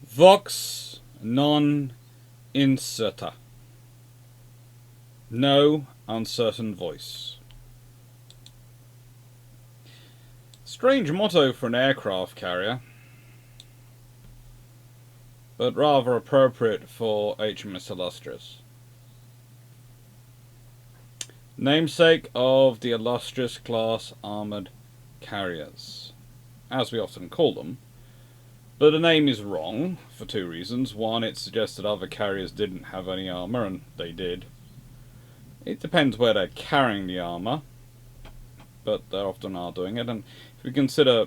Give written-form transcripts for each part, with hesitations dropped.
Vox non incerta. No uncertain voice. Strange motto for an aircraft carrier, but rather appropriate for HMS Illustrious. Namesake of the Illustrious class armoured carriers, as we often call them. But the name is wrong for two reasons. One, it suggests that other carriers didn't have any armour, and they did. It depends where they're carrying the armour, but they often are doing it. And if we consider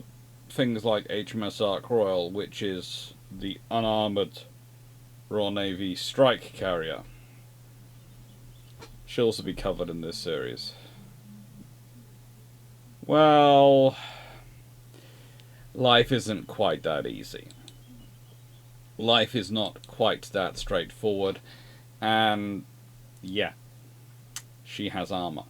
things like HMS Ark Royal, which is the unarmoured Royal Navy strike carrier, should also be covered in this series. Well, life isn't quite that easy. Life is not quite that straightforward, and yeah, she has armour.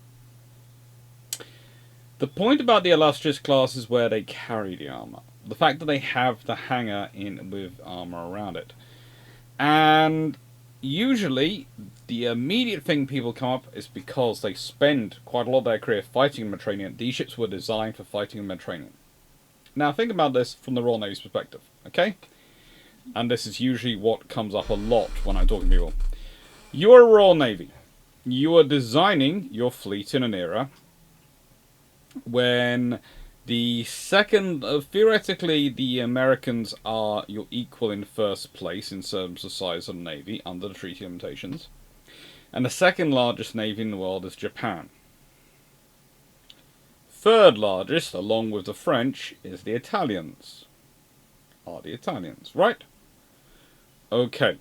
The point about the Illustrious class is where they carry the armour. The fact that they have the hangar in with armour around it. And usually, the immediate thing people come up is because they spend quite a lot of their career fighting in the Mediterranean. These ships were designed for fighting in the Mediterranean. Now think about this from the Royal Navy's perspective, okay? And this is usually what comes up a lot when I'm talking to people. You are a Royal Navy. You are designing your fleet in an era when the second, theoretically, the Americans are your equal in first place in terms of size of navy under the treaty limitations, and the second largest navy in the world is Japan. Third largest, along with the French, is the Italians. Are the Italians, right? Okay.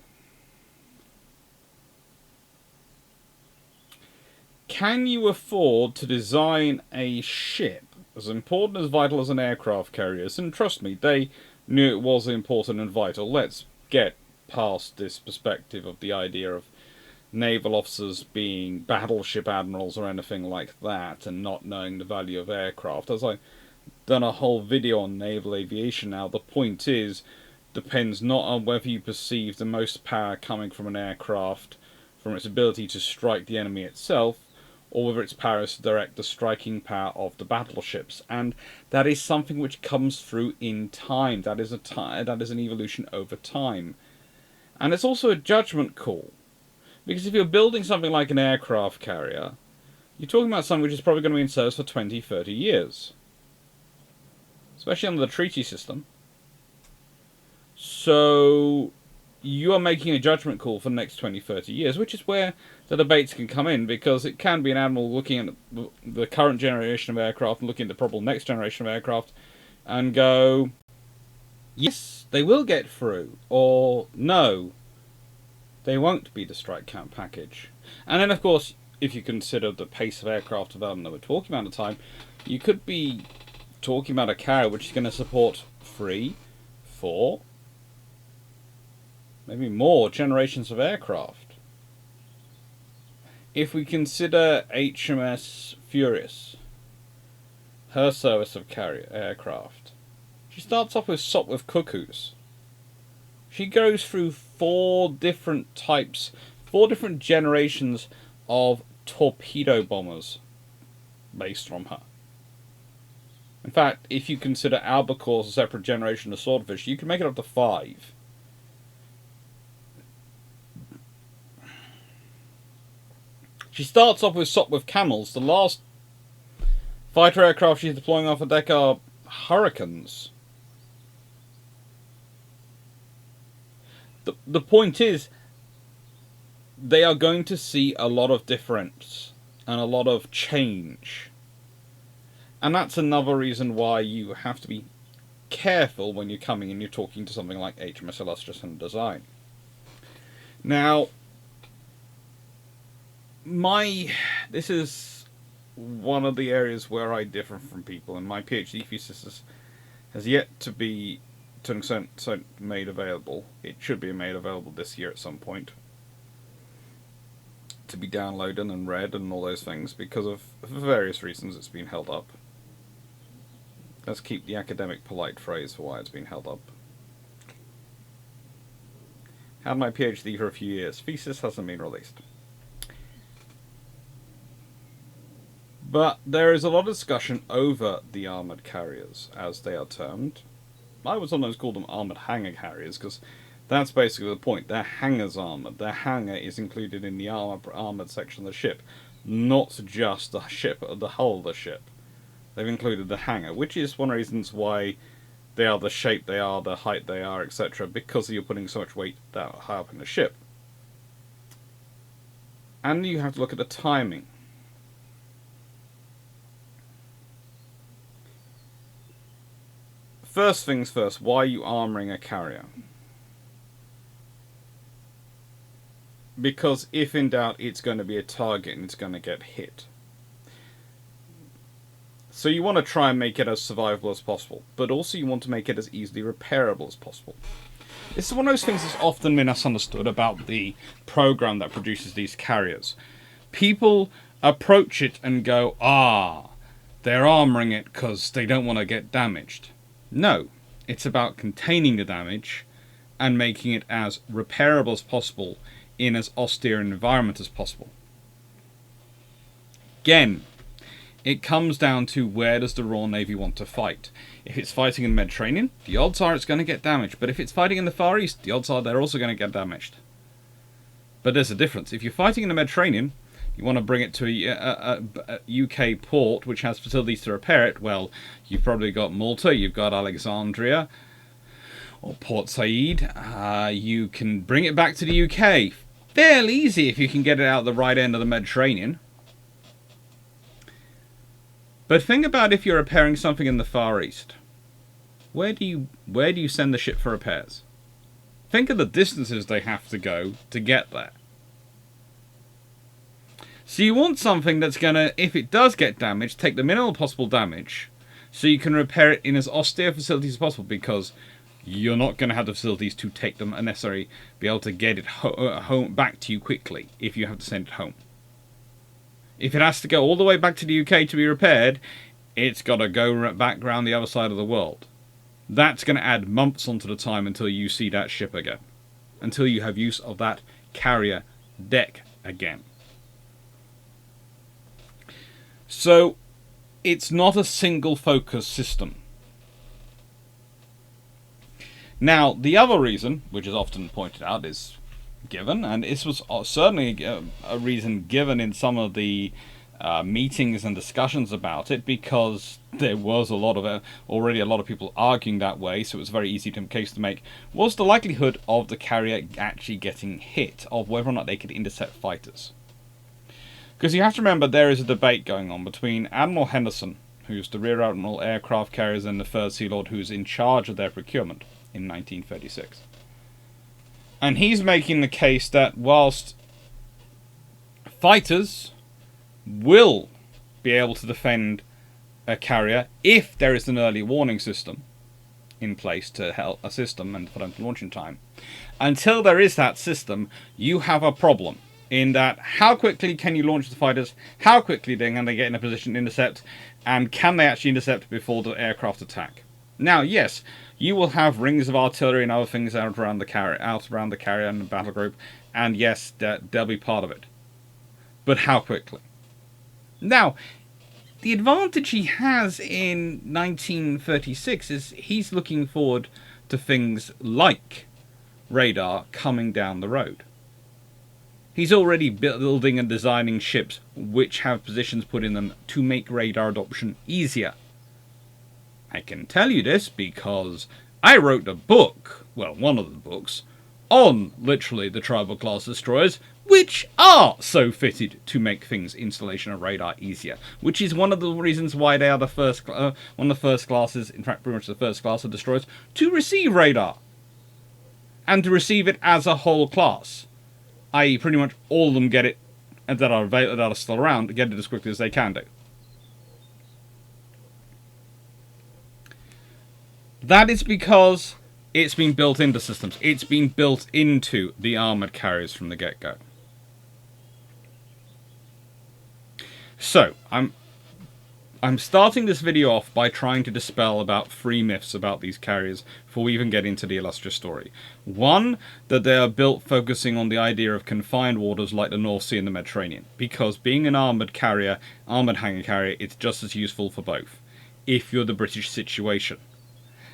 Can you afford to design a ship as important as vital as an aircraft carrier is? And trust me, they knew it was important and vital. Let's get past this perspective of the idea of naval officers being battleship admirals or anything like that and not knowing the value of aircraft. As I've done a whole video on naval aviation now, the point is, depends not on whether you perceive the most power coming from an aircraft from its ability to strike the enemy itself, or whether its power is to direct the striking power of the battleships. And that is something which comes through in time. That is an evolution over time. And it's also a judgment call. Because if you're building something like an aircraft carrier, you're talking about something which is probably going to be in service for 20, 30 years. Especially under the treaty system. So you are making a judgment call for the next 20, 30 years, which is where the debates can come in, because it can be an admiral looking at the current generation of aircraft and looking at the probable next generation of aircraft and go, yes, they will get through, or no, they won't be the strike count package. And then, of course, if you consider the pace of aircraft development that we're talking about at the time, you could be talking about a carrier which is going to support 3, 4, maybe more generations of aircraft. If we consider HMS Furious, her service of carrier aircraft, she starts off with Sopwith Cuckoos. She goes through 4 different generations of torpedo bombers based from her. In fact, if you consider Albacore a separate generation of Swordfish, you can make it up to 5. She starts off with Sopwith Camels. The last fighter aircraft she's deploying off a deck are Hurricanes. The point is, they are going to see a lot of difference and a lot of change. And that's another reason why you have to be careful when you're coming and you're talking to something like HMS Illustrious and design. Now, this is one of the areas where I differ from people, and my PhD thesis has yet to be, to an extent, made available. It should be made available this year at some point, to be downloaded and read and all those things, because of for various reasons it's been held up. Let's keep the academic polite phrase for why it's been held up. Had my PhD for a few years. Thesis hasn't been released. But there is a lot of discussion over the armoured carriers, as they are termed. I would sometimes call them armoured hangar carriers, because that's basically the point. Their hangar's armoured. Their hangar is included in the armoured section of the ship, not just the ship, the hull of the ship. They've included the hangar, which is one of the reasons why they are the shape they are, the height they are, etc., because you're putting so much weight that high up in the ship. And you have to look at the timing. First things first, why are you armouring a carrier? Because if in doubt, it's going to be a target and it's going to get hit. So you want to try and make it as survivable as possible, but also you want to make it as easily repairable as possible. This is one of those things that's often been misunderstood about the program that produces these carriers. People approach it and go, they're armouring it because they don't want to get damaged. No, it's about containing the damage and making it as repairable as possible in as austere an environment as possible. Again, it comes down to where does the Royal Navy want to fight. If it's fighting in the Mediterranean, the odds are it's going to get damaged. But if it's fighting in the Far East, the odds are they're also going to get damaged. But there's a difference. If you're fighting in the Mediterranean, you want to bring it to a UK port which has facilities to repair it. Well, you've probably got Malta, you've got Alexandria, or Port Said. You can bring it back to the UK. Fairly easy if you can get it out the right end of the Mediterranean. But think about if you're repairing something in the Far East. Where do you send the ship for repairs? Think of the distances they have to go to get there. So you want something that's going to, if it does get damaged, take the minimal possible damage so you can repair it in as austere facilities as possible, because you're not going to have the facilities to take them and necessarily be able to get it home back to you quickly if you have to send it home. If it has to go all the way back to the UK to be repaired, it's got to go back around the other side of the world. That's going to add months onto the time until you see that ship again. Until you have use of that carrier deck again. So, it's not a single focus system. Now, the other reason, which is often pointed out, is given, and this was certainly a reason given in some of the meetings and discussions about it, because there was already a lot of people arguing that way, so it was very easy case to make, was the likelihood of the carrier actually getting hit, of whether or not they could intercept fighters. Because you have to remember there is a debate going on between Admiral Henderson, who's the Rear Admiral aircraft carriers, and the Third Sea Lord, who's in charge of their procurement in 1936. And he's making the case that whilst fighters will be able to defend a carrier if there is an early warning system in place to help assist them and for them to launch in time, until there is that system, you have a problem. In that, how quickly can you launch the fighters? How quickly can they get in a position to intercept? And can they actually intercept before the aircraft attack? Now, yes, you will have rings of artillery and other things out around the carrier and the battle group, and yes, they'll be part of it. But how quickly? Now, the advantage he has in 1936 is he's looking forward to things like radar coming down the road. He's already building and designing ships which have positions put in them to make radar adoption easier. I can tell you this because I wrote a book, well, one of the books, on literally the tribal class destroyers, which are so fitted to make things installation of radar easier, which is one of the reasons why they are the first, one of the first classes, in fact pretty much the first class of destroyers, to receive radar. And to receive it as a whole class. I.e. pretty much all of them get it, and that are still around, get it as quickly as they can do. That is because it's been built into systems. It's been built into the armoured carriers from the get-go. So, I'm starting this video off by trying to dispel about 3 myths about these carriers before we even get into the Illustrious story. One, that they are built focusing on the idea of confined waters like the North Sea and the Mediterranean, because being an armoured hangar carrier, it's just as useful for both, if you're the British situation.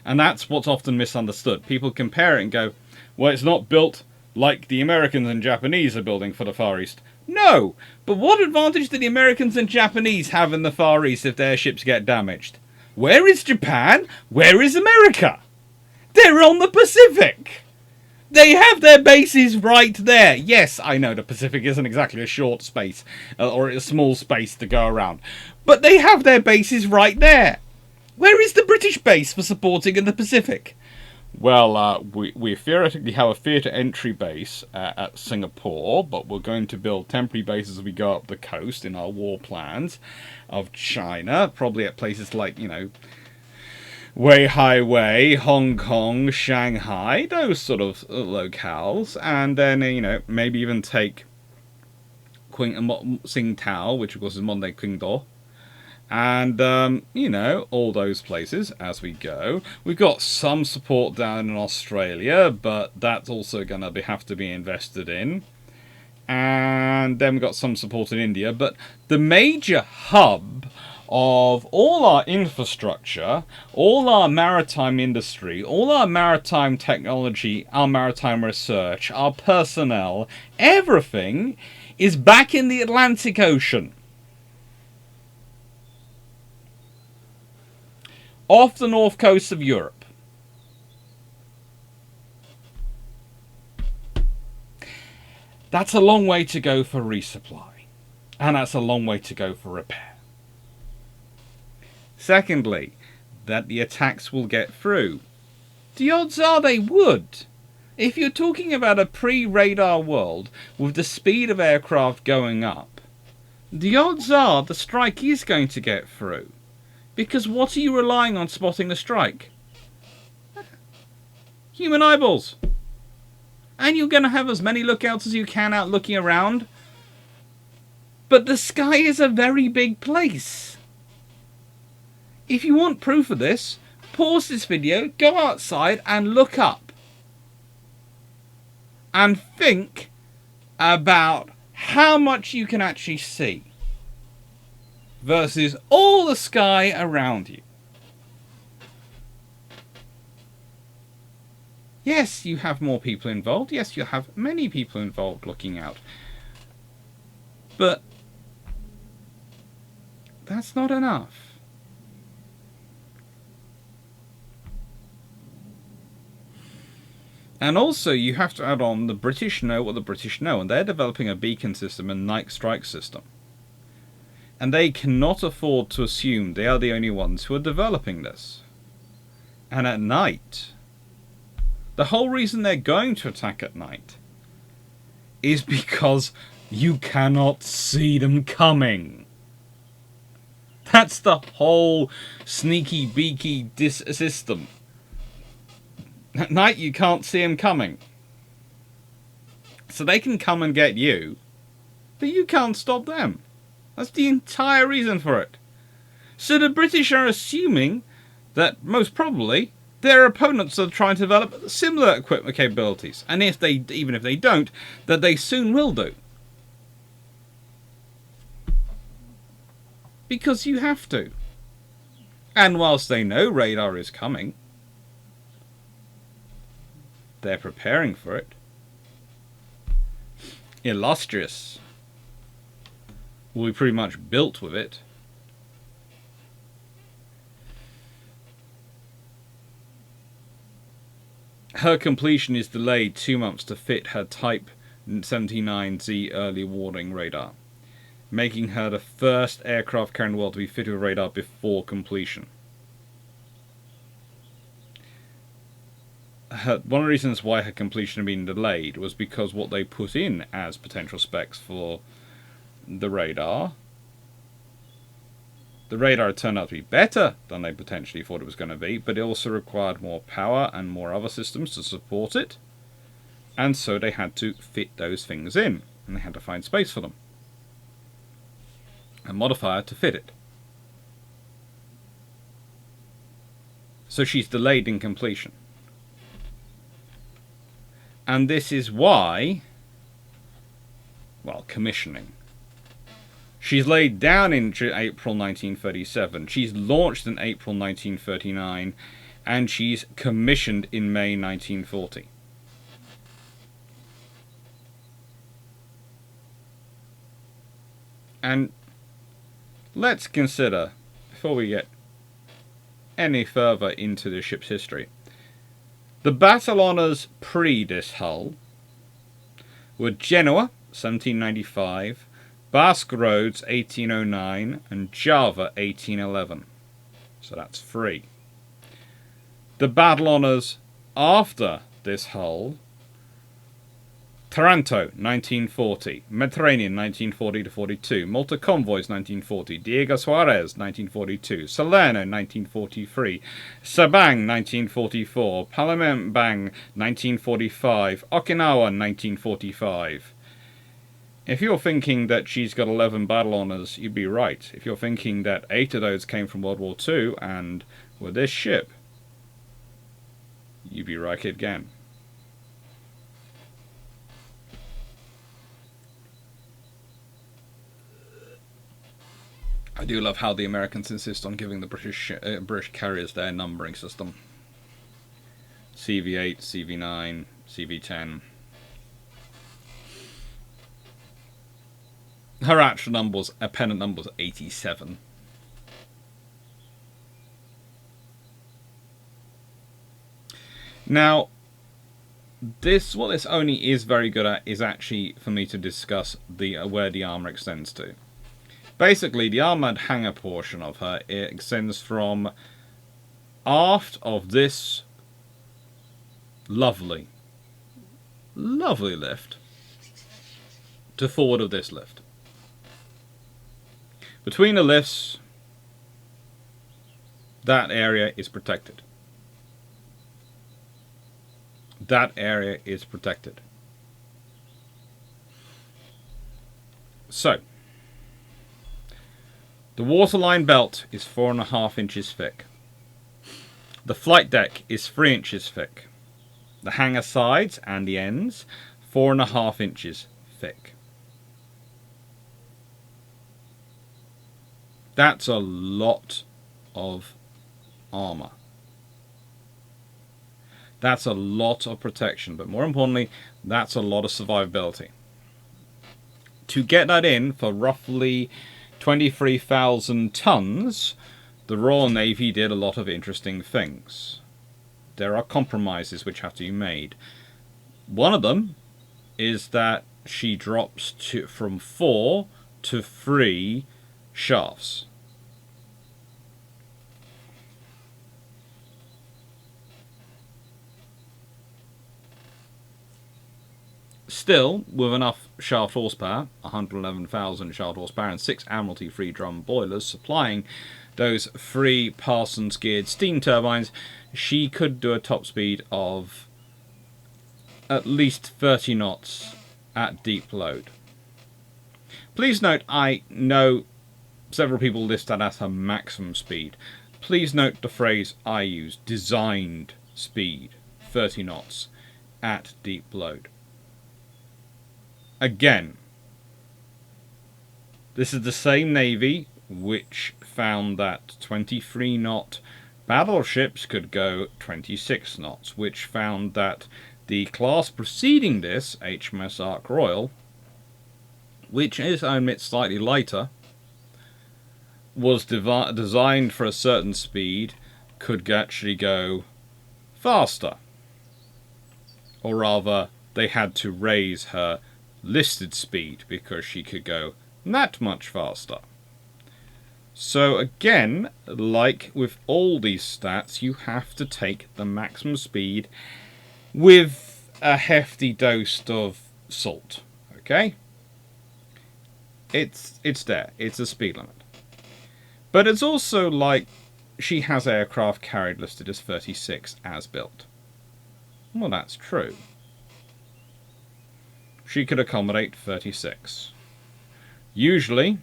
And that's what's often misunderstood. People compare it and go, well, it's not built like the Americans and Japanese are building for the Far East. No, but what advantage do the Americans and Japanese have in the Far East if their ships get damaged? Where is Japan? Where is America? They're on the Pacific. They have their bases right there. Yes, I know the Pacific isn't exactly a short space, or a small space to go around, but they have their bases right there. Where is the British base for supporting in the Pacific? Well, we theoretically have a theatre entry base at Singapore, but we're going to build temporary bases as we go up the coast in our war plans of China, probably at places like, Wei, Hong Kong, Shanghai, those sort of locales, and then, maybe even take Tsingtao, which of course is modern-day Qingdao, and, all those places as we go. We've got some support down in Australia, but that's also going to have to be invested in. And then we've got some support in India. But the major hub of all our infrastructure, all our maritime industry, all our maritime technology, our maritime research, our personnel, everything is back in the Atlantic Ocean. Off the north coast of Europe. That's a long way to go for resupply. And that's a long way to go for repair. Secondly, that the attacks will get through. The odds are they would. If you're talking about a pre-radar world with the speed of aircraft going up, the odds are the strike is going to get through. Because what are you relying on spotting the strike? Human eyeballs. And you're going to have as many lookouts as you can out looking around. But the sky is a very big place. If you want proof of this, pause this video, go outside and look up. And think about how much you can actually see versus all the sky around you. Yes, you have more people involved. Yes, you have many people involved looking out. But that's not enough. And also, you have to add on the British know what the British know, and they're developing a beacon system and night strike system. And they cannot afford to assume they are the only ones who are developing this. And at night, the whole reason they're going to attack at night is because you cannot see them coming. That's the whole sneaky beaky system. At night you can't see them coming. So they can come and get you, but you can't stop them. That's the entire reason for it. So the British are assuming that most probably their opponents are trying to develop similar equipment capabilities, and even if they don't, that they soon will do. Because you have to. And whilst they know radar is coming, they're preparing for it. Illustrious will be pretty much built with it. Her completion is delayed 2 months to fit her Type 79Z early warning radar, making her the first aircraft carrier in the world to be fitted with radar before completion. One of the reasons why her completion had been delayed was because what they put in as potential specs for the radar turned out to be better than they potentially thought it was going to be, but it also required more power and more other systems to support it, and so they had to fit those things in, and they had to find space for them and modify it to fit it. So she's delayed in completion. And this is why, well, commissioning. She's laid down in April 1937. She's launched in April 1939. And she's commissioned in May 1940. And let's consider, before we get any further into the ship's history, the battle honours pre this hull were Genoa, 1795, Basque Roads, 1809, and Java, 1811. So that's 3. The battle honours after this hull: Taranto, 1940, Mediterranean, 1940-42, Malta Convoys, 1940, Diego Suarez, 1942, Salerno, 1943, Sabang, 1944, Palembang, 1945, Okinawa, 1945. If you're thinking that she's got 11 battle honours, you'd be right. If you're thinking that 8 of those came from World War II and were this ship, you'd be right again. I do love how the Americans insist on giving the British carriers their numbering system. CV8, CV9, CV10. Her actual numbers, her pennant number was 87. Now, what this only is very good at is actually for me to discuss where the armour extends to. Basically, the armoured hangar portion of her, it extends from aft of this lovely lift to forward of this lift. Between the lifts, that area is protected. That area is protected. So, the waterline belt is 4.5 inches thick. The flight deck is 3 inches thick. The hangar sides and the ends, 4.5 inches thick. That's a lot of armour. That's a lot of protection, but more importantly, that's a lot of survivability. To get that in for roughly 23,000 tons, the Royal Navy did a lot of interesting things. There are compromises which have to be made. One of them is that she drops from 4 to 3 shafts. Still, with enough shaft horsepower, 111,000 shaft horsepower, and 6 Admiralty free drum boilers supplying those 3 Parsons geared steam turbines, she could do a top speed of at least 30 knots at deep load. Please note, I know several people list that as her maximum speed. Please note the phrase I use, designed speed, 30 knots at deep load. Again, this is the same Navy which found that 23-knot battleships could go 26 knots, which found that the class preceding this, HMS Ark Royal, which is, I admit, slightly lighter, was designed for a certain speed, could actually go faster. Or rather, they had to raise her listed speed because she could go that much faster. So again, like with all these stats, you have to take the maximum speed with a hefty dose of salt. Okay? It's there. It's a speed limit. But it's also like she has aircraft carried listed as 36 as built. Well, that's true. She could accommodate 36. Usually,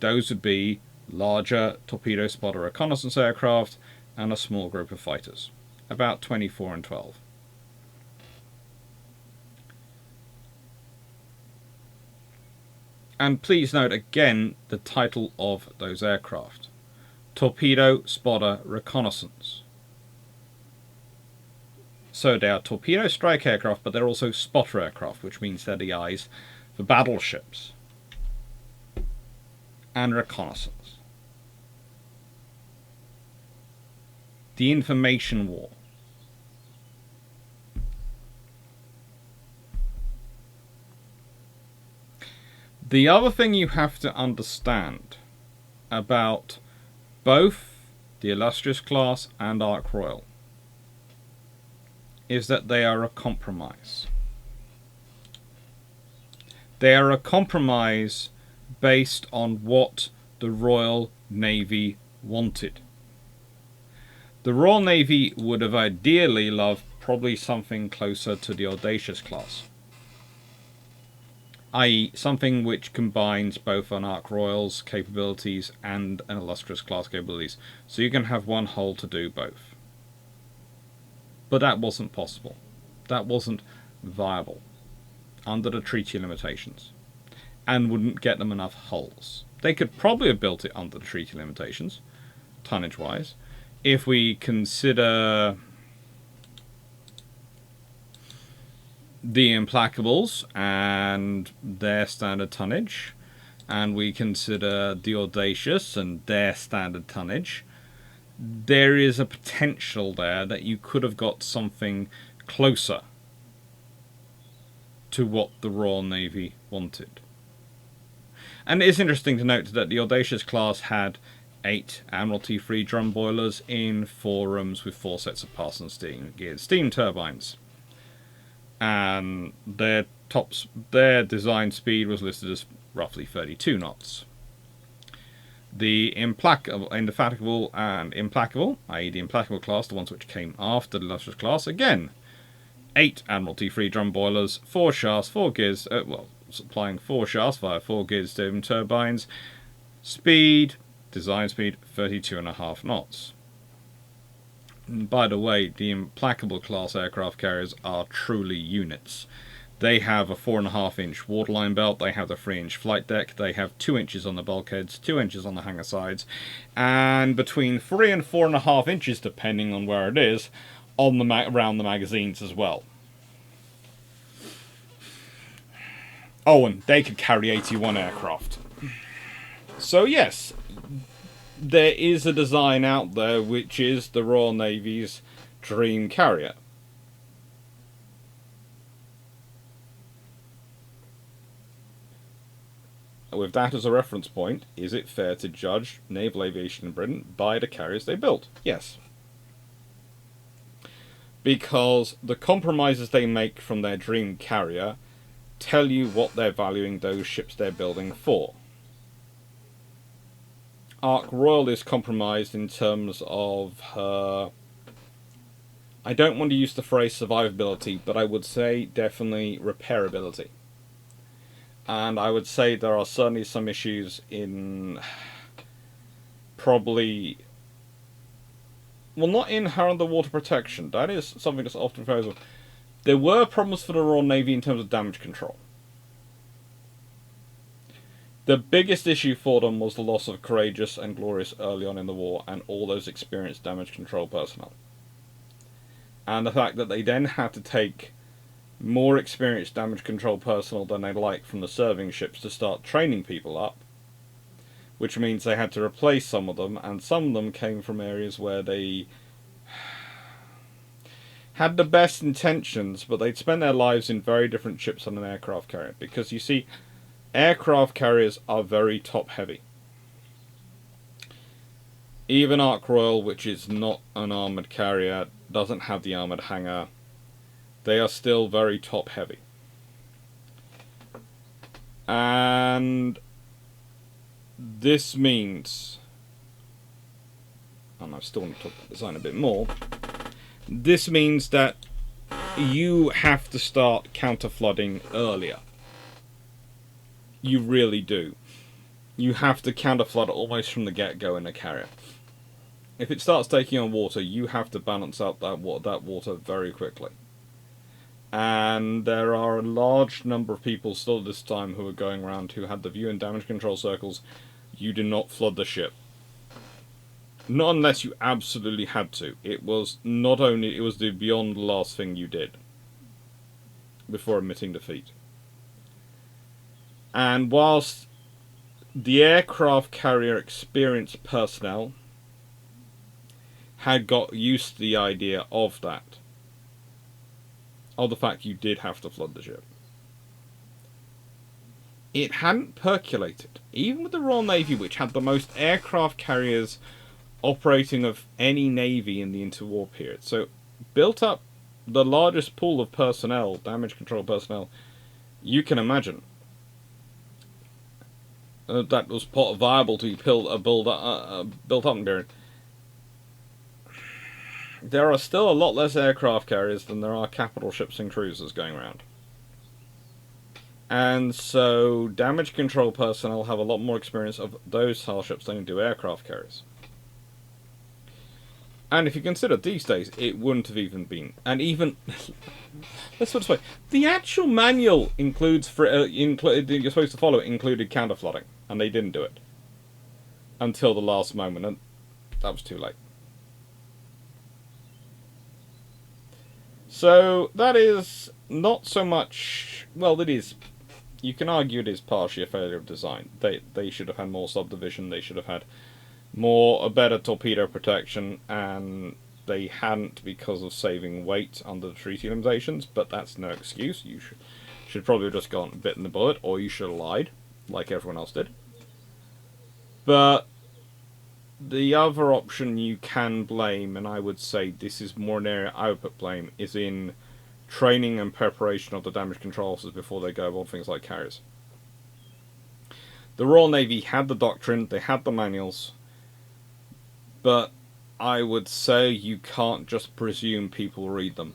those would be larger torpedo spotter reconnaissance aircraft, and a small group of fighters, about 24 and 12. And please note again the title of those aircraft: Torpedo, Spotter, Reconnaissance. So they are torpedo strike aircraft, but they're also spotter aircraft, which means they're the eyes for battleships. And reconnaissance. The information war. The other thing you have to understand about both the Illustrious class and Ark Royal is that they are a compromise. They are a compromise based on what the Royal Navy wanted. The Royal Navy would have ideally loved probably something closer to the Audacious class, i.e. something which combines both an Ark Royal's capabilities and an Illustrious class capabilities, so you can have one hull to do both. But that wasn't possible. That wasn't viable under the treaty limitations, and wouldn't get them enough hulls. They could probably have built it under the treaty limitations, tonnage-wise, if we consider the Implacables and their standard tonnage, and we consider the Audacious and their standard tonnage. There is a potential there that you could have got something closer to what the Royal Navy wanted. And it is interesting to note that the Audacious class had 8 Admiralty free drum boilers in 4 rooms with 4 sets of Parsons geared steam turbines. And their design speed was listed as roughly 32 knots. The Indefatigable and Implacable, i.e. the Implacable class, the ones which came after the Illustrious class, again, 8 Admiralty free drum boilers, 4 shafts, 4 gears, supplying 4 shafts via 4 geared steam turbines, design speed 32.5 knots. And by the way, the Implacable class aircraft carriers are truly units. They have a 4.5-inch waterline belt, they have the 3-inch flight deck, they have 2 inches on the bulkheads, 2 inches on the hangar sides, and between 3 and 4.5 inches, depending on where it is, on the around the magazines as well. Oh, and they could carry 81 aircraft. So yes, there is a design out there which is the Royal Navy's dream carrier. With that as a reference point, is it fair to judge naval aviation in Britain by the carriers they built? Yes. Because the compromises they make from their dream carrier tell you what they're valuing those ships they're building for. Ark Royal is compromised in terms of her... I don't want to use the phrase survivability, but I would say definitely repairability. And I would say there are certainly some issues in probably... Well, not in her underwater protection. That is something that's often proposed. There were problems for the Royal Navy in terms of damage control. The biggest issue for them was the loss of Courageous and Glorious early on in the war and all those experienced damage control personnel. And the fact that they then had to take more experienced damage control personnel than they liked from the serving ships to start training people up, which means they had to replace some of them, and some of them came from areas where they had the best intentions, but they'd spent their lives in very different ships on an aircraft carrier. Because you see, aircraft carriers are very top heavy. Even Ark Royal, which is not an armoured carrier, doesn't have the armoured hangar. They are still very top heavy. And this means, and I still want to talk about design a bit more, this means that you have to start counter-flooding earlier. You really do. You have to counter-flood almost from the get-go in a carrier. if it starts taking on water, you have to balance out that water very quickly. And there are a large number of people still at this time who are going around who had the view in damage control circles: you do not flood the ship. Not unless you absolutely had to. It was the beyond the last thing you did before admitting defeat. And whilst the aircraft carrier experienced personnel had got used to the idea of that, of the fact you did have to flood the ship, it hadn't percolated. Even with the Royal Navy, which had the most aircraft carriers operating of any navy in the interwar period, so built up the largest pool of personnel, damage control personnel, you can imagine. That was viable to be built up in period. There are still a lot less aircraft carriers than there are capital ships and cruisers going around. And so damage control personnel have a lot more experience of those style ships than do aircraft carriers. And if you consider these days, it wouldn't have even been. And even, let's put it this way, the actual manual you're supposed to follow included counterflooding, and they didn't do it until the last moment, and that was too late. So that is not so much, well, it is, you can argue it is partially a failure of design. They should have had more subdivision, they should have had a better torpedo protection, and they hadn't because of saving weight under the treaty limitations, but that's no excuse. You should probably have just gone and bitten the bullet, or you should have lied, like everyone else did. But the other option you can blame, and I would say this is more an area I would put blame, is in training and preparation of the damage control officers before they go on things like carriers. The Royal Navy had the doctrine, they had the manuals, but I would say you can't just presume people read them.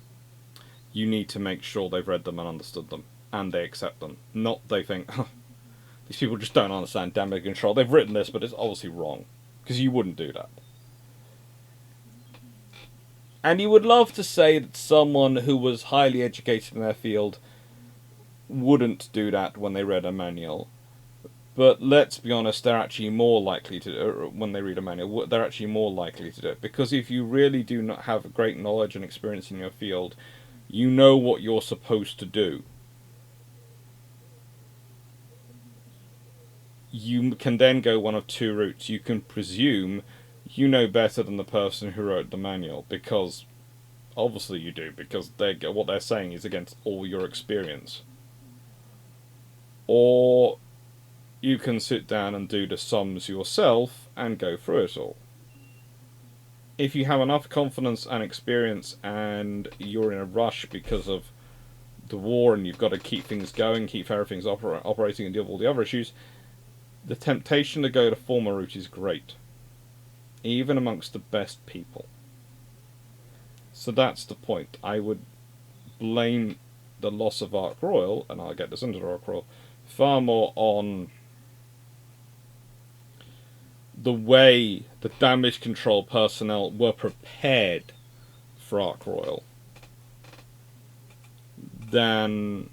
You need to make sure they've read them and understood them, and they accept them. Not they think, oh, these people just don't understand damage control. They've written this, but it's obviously wrong. Because you wouldn't do that. And you would love to say that someone who was highly educated in their field wouldn't do that when they read a manual. But let's be honest, they're actually more likely to, when they read a manual, they're actually more likely to do it. Because if you really do not have great knowledge and experience in your field, you know what you're supposed to do. You can then go one of two routes. You can presume you know better than the person who wrote the manual, because obviously you do, because what they're saying is against all your experience. Or you can sit down and do the sums yourself and go through it all. If you have enough confidence and experience and you're in a rush because of the war and you've got to keep things going, keep everything operating and deal with all the other issues, the temptation to go the former route is great, even amongst the best people. So that's the point. I would blame the loss of Ark Royal, and I'll get this into Ark Royal, far more on the way the damage control personnel were prepared for Ark Royal than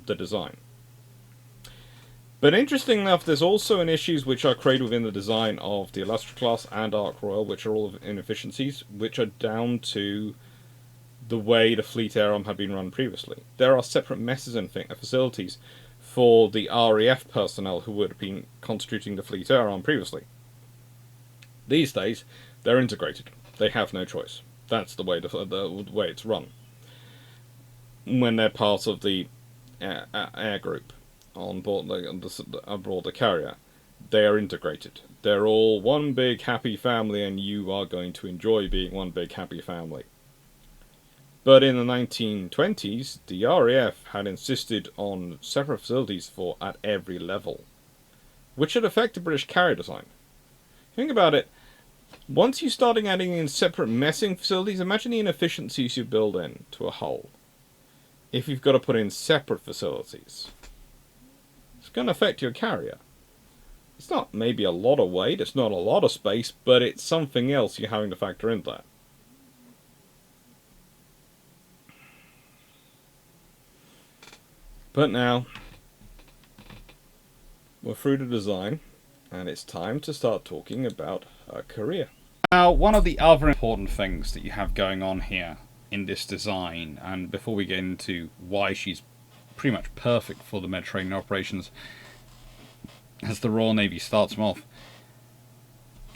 the design. But interesting enough, there's also an issues which are created within the design of the Illustrious class and Ark Royal, which are all of inefficiencies, which are down to the way the fleet air arm had been run previously. There are separate messes and facilities for the RAF personnel who would have been constituting the fleet air arm previously. These days, they're integrated. They have no choice. That's the way the way it's run. When they're part of the air group on board the carrier, they are integrated. They're all one big happy family, and you are going to enjoy being one big happy family. But in the 1920s, the RAF had insisted on separate facilities at every level, which had affected British carrier design. Think about it. Once you start adding in separate messing facilities, imagine the inefficiencies you build in to a hull. If you've got to put in separate facilities, it's going to affect your carrier. It's not maybe a lot of weight, it's not a lot of space, but it's something else you're having to factor in there. But now, we're through the design, and it's time to start talking about her career. Now, one of the other important things that you have going on here in this design, and before we get into why she's pretty much perfect for the Mediterranean operations, as the Royal Navy starts them off,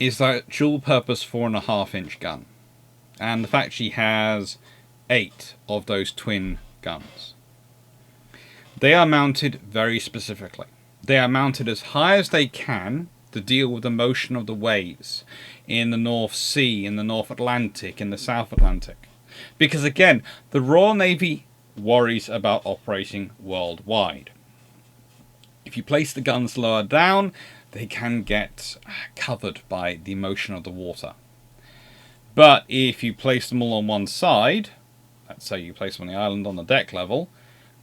is that dual-purpose 4.5-inch gun. And the fact she has 8 of those twin guns. They are mounted very specifically. They are mounted as high as they can to deal with the motion of the waves in the North Sea, in the North Atlantic, in the South Atlantic. Because again, the Royal Navy worries about operating worldwide. If you place the guns lower down, they can get covered by the motion of the water. But if you place them all on one side, let's say you place them on the island on the deck level,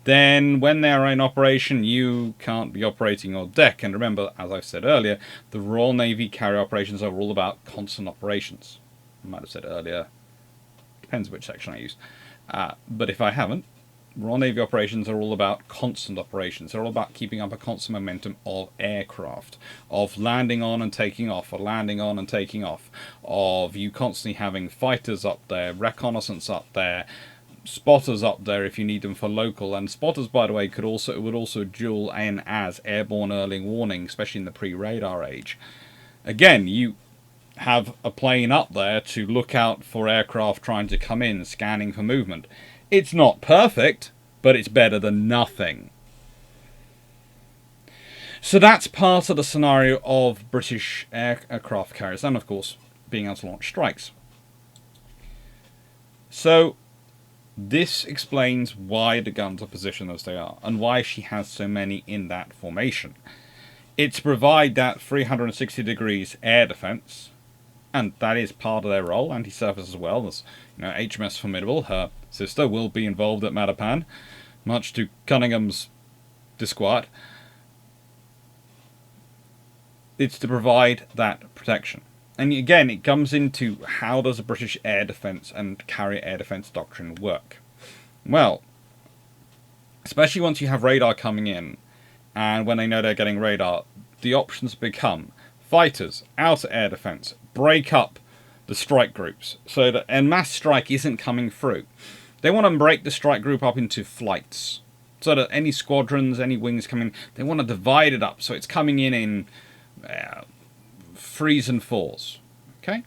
then when they're in operation, you can't be operating your deck. And remember, as I said earlier, the Royal Navy carrier operations are all about constant operations. I might have said earlier, depends which section I use. But if I haven't, Royal Navy operations are all about constant operations. They're all about keeping up a constant momentum of aircraft, of landing on and taking off, or landing on and taking off, of you constantly having fighters up there, reconnaissance up there, spotters up there if you need them for local. And spotters, by the way, would also dual in as airborne early warning, especially in the pre-radar age. Again, you have a plane up there to look out for aircraft trying to come in, scanning for movement. It's not perfect, but it's better than nothing. So that's part of the scenario of British aircraft carriers, and of course, being able to launch strikes. So this explains why the guns are positioned as they are, and why she has so many in that formation. It's to provide that 360 degrees air defense, and that is part of their role, anti-surface as well. As you know, HMS Formidable, her sister, will be involved at Matapan, much to Cunningham's disquiet. It's to provide that protection. And again, it comes into how does a British air defence and carrier air defence doctrine work? Well, especially once you have radar coming in, and when they know they're getting radar, the options become fighters, outer air defence, break up the strike groups so that en masse strike isn't coming through. They want to break the strike group up into flights so that any squadrons, any wings coming, they want to divide it up so it's coming in 3s and 4s. Okay?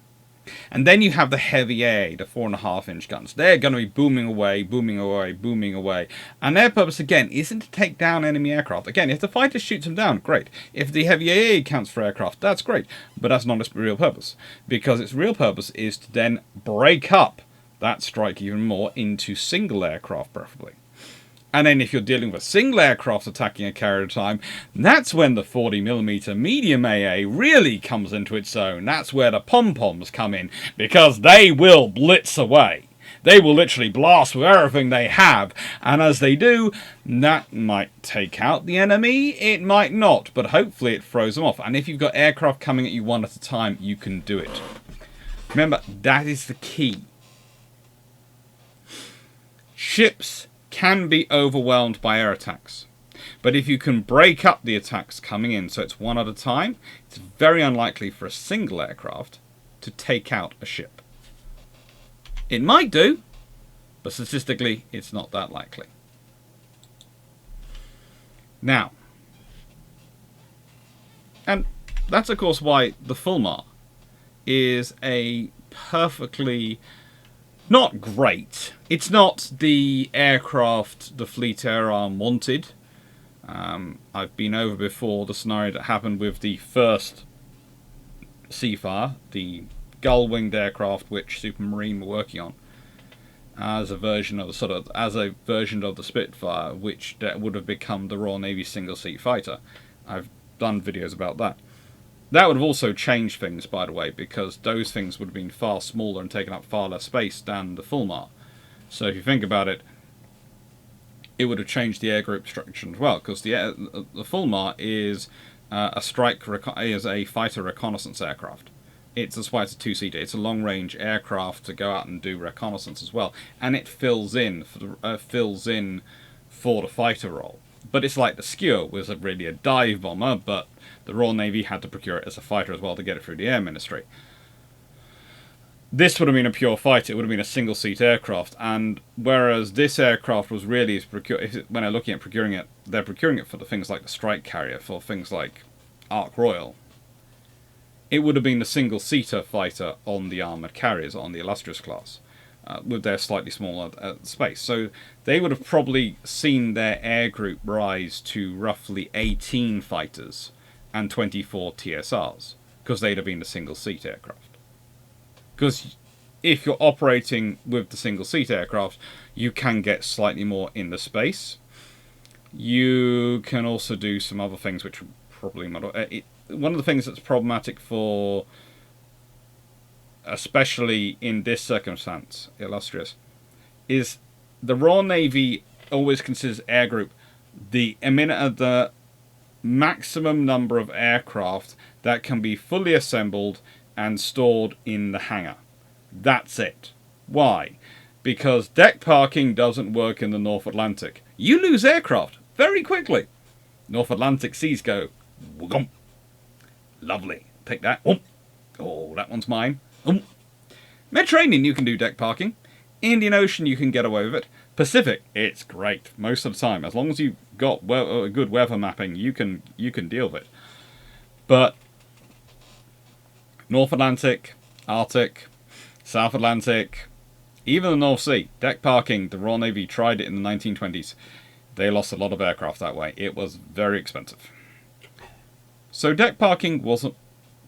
And then you have the heavy air, the 4.5-inch guns. They're going to be booming away, booming away, booming away. And their purpose, again, isn't to take down enemy aircraft. Again, if the fighter shoots them down, great. If the heavy air counts for aircraft, that's great. But that's not its real purpose. Because its real purpose is to then break up that strike even more into single aircraft, preferably. And then if you're dealing with a single aircraft attacking a carrier at a time, that's when the 40mm medium AA really comes into its own. That's where the pom-poms come in, because they will blitz away. They will literally blast with everything they have, and as they do, that might take out the enemy, it might not, but hopefully it throws them off. And if you've got aircraft coming at you one at a time, you can do it. Remember, that is the key. Ships can be overwhelmed by air attacks. But if you can break up the attacks coming in so it's one at a time, it's very unlikely for a single aircraft to take out a ship. It might do, but statistically it's not that likely. Now, and that's of course why the Fulmar is a perfectly not great. It's not the aircraft the Fleet Air Arm wanted. I've been over before the scenario that happened with the first Seafire, the gull-winged aircraft which Supermarine were working on, as a version of the Spitfire, which would have become the Royal Navy single-seat fighter. I've done videos about that. That would have also changed things, by the way, because those things would have been far smaller and taken up far less space than the Fulmar. So if you think about it, it would have changed the air group structure as well, because the Fulmar is A strike is a fighter reconnaissance aircraft. That's why it's a two-seater. It's a long-range aircraft to go out and do reconnaissance as well, and it fills in for the fighter role. But it's like the Skewer was really a dive bomber, but the Royal Navy had to procure it as a fighter as well to get it through the Air Ministry. This would have been a pure fighter. It would have been a single-seat aircraft, and whereas this aircraft was really when they're looking at procuring it, they're procuring it for the things like the strike carrier, for things like Ark Royal. It would have been the single-seater fighter on the armoured carriers, on the Illustrious class, with their slightly smaller space. So they would have probably seen their air group rise to roughly 18 fighters and 24 TSRs, because they'd have been the single-seat aircraft. Because if you're operating with the single-seat aircraft, you can get slightly more in the space. You can also do some other things which probably one of the things that's problematic for, especially in this circumstance, Illustrious, is the Royal Navy always considers air group the maximum number of aircraft that can be fully assembled and stored in the hangar. That's it. Why? Because deck parking doesn't work in the North Atlantic. You lose aircraft very quickly. North Atlantic seas go, whoomp. Lovely. Take that. Oh, that one's mine. Mediterranean, you can do deck parking. Indian Ocean, you can get away with it. Pacific, it's great most of the time. As long as you've got good weather mapping, you can deal with it. But North Atlantic, Arctic, South Atlantic, even the North Sea, deck parking, the Royal Navy tried it in the 1920s. They lost a lot of aircraft that way. It was very expensive. So deck parking wasn't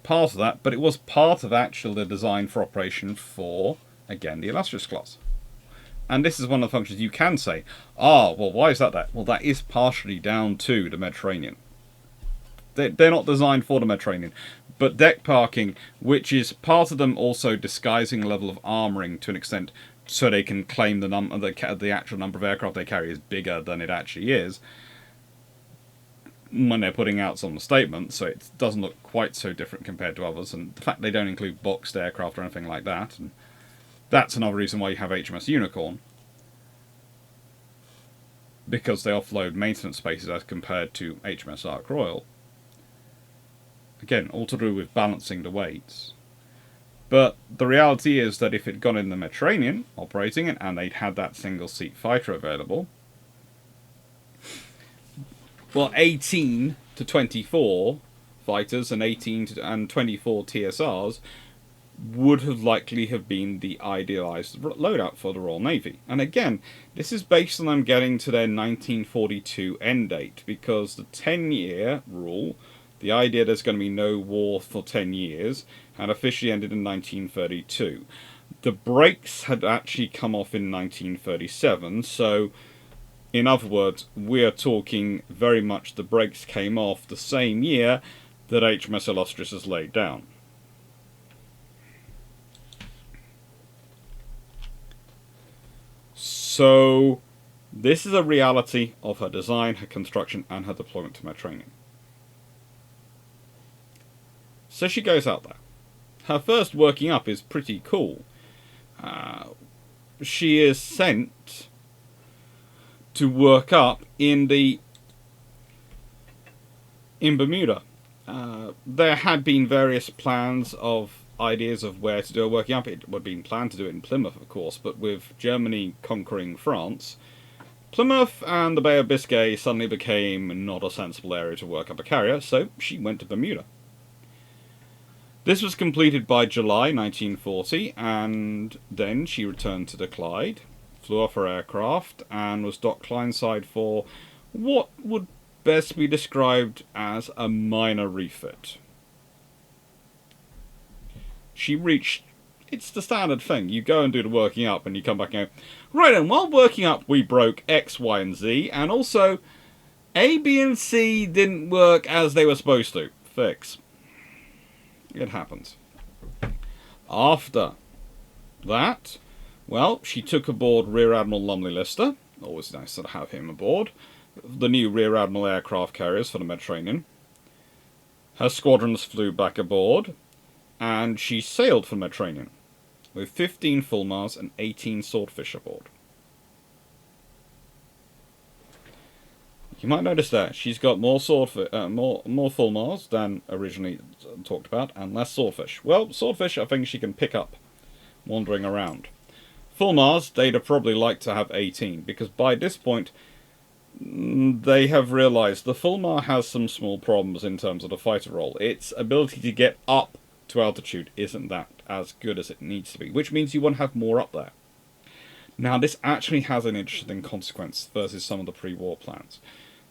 part of that, but it was part of actually the design for operation for, again, the Illustrious class. And this is one of the functions you can say, well, why is that? Well, that is partially down to the Mediterranean. They're not designed for the Mediterranean. But deck parking, which is part of them also disguising a level of armouring to an extent so they can claim the actual number of aircraft they carry is bigger than it actually is when they're putting out some statements, so it doesn't look quite so different compared to others. And the fact they don't include boxed aircraft or anything like that, and that's another reason why you have HMS Unicorn, because they offload maintenance spaces as compared to HMS Ark Royal. Again, all to do with balancing the weights. But the reality is that if it had gone in the Mediterranean, operating it, and they'd had that single-seat fighter available, well, 18 to 24 fighters and 18 and 24 TSRs would have likely have been the idealised loadout for the Royal Navy. And again, this is based on them getting to their 1942 end date, because the 10-year rule, the idea there's going to be no war for 10 years, had officially ended in 1932. The brakes had actually come off in 1937, so in other words, we're talking very much the brakes came off the same year that HMS Illustrious is laid down. So this is a reality of her design, her construction, and her deployment to Mediterranean. So she goes out there. Her first working up is pretty cool. She is sent to work up in Bermuda. There had been various plans of ideas of where to do a working up. It would have been planned to do it in Plymouth, of course, but with Germany conquering France, Plymouth and the Bay of Biscay suddenly became not a sensible area to work up a carrier, so she went to Bermuda. This was completed by July 1940, and then she returned to the Clyde, flew off her aircraft, and was docked Clineside for what would best be described as a minor refit. She reached... It's the standard thing. You go and do the working up, and you come back and go, right, and while working up, we broke X, Y, and Z, and also A, B, and C didn't work as they were supposed to. Fix. It happens. After that, well, she took aboard Rear Admiral Lumley Lister. Always nice to have him aboard. The new Rear Admiral aircraft carriers for the Mediterranean. Her squadrons flew back aboard, and she sailed for Mediterranean, with 15 Fulmars and 18 Swordfish aboard. You might notice that she's got more Fulmars than originally talked about, and less Swordfish. Well, Swordfish I think she can pick up wandering around. Fulmars, they'd have probably liked to have 18, because by this point they have realised the Fulmar has some small problems in terms of the fighter role. Its ability to get up to altitude isn't that as good as it needs to be, which means you want to have more up there. Now, this actually has an interesting consequence versus some of the pre-war plans,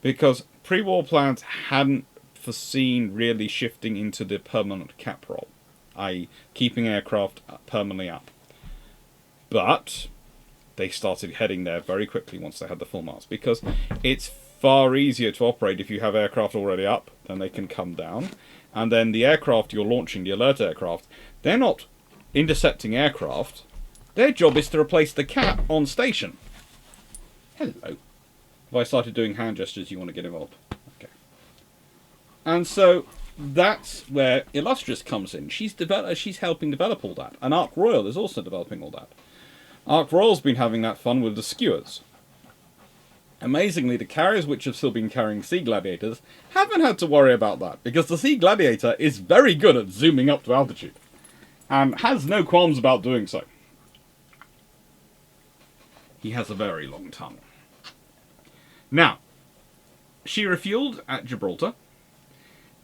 because pre-war plans hadn't foreseen really shifting into the permanent cap role, i.e. keeping aircraft permanently up. But they started heading there very quickly once they had the Fulmars, because it's far easier to operate if you have aircraft already up, then they can come down. And then the aircraft you're launching, the alert aircraft, they're not intercepting aircraft. Their job is to replace the cap on station. Hello. If I started doing hand gestures, you want to get involved. Okay. And so that's where Illustrious comes in. She's helping develop all that. And Ark Royal is also developing all that. Ark Royal's been having that fun with the skewers. Amazingly, the carriers which have still been carrying Sea Gladiators haven't had to worry about that, because the Sea Gladiator is very good at zooming up to altitude, and has no qualms about doing so. He has a very long tongue. Now, she refueled at Gibraltar,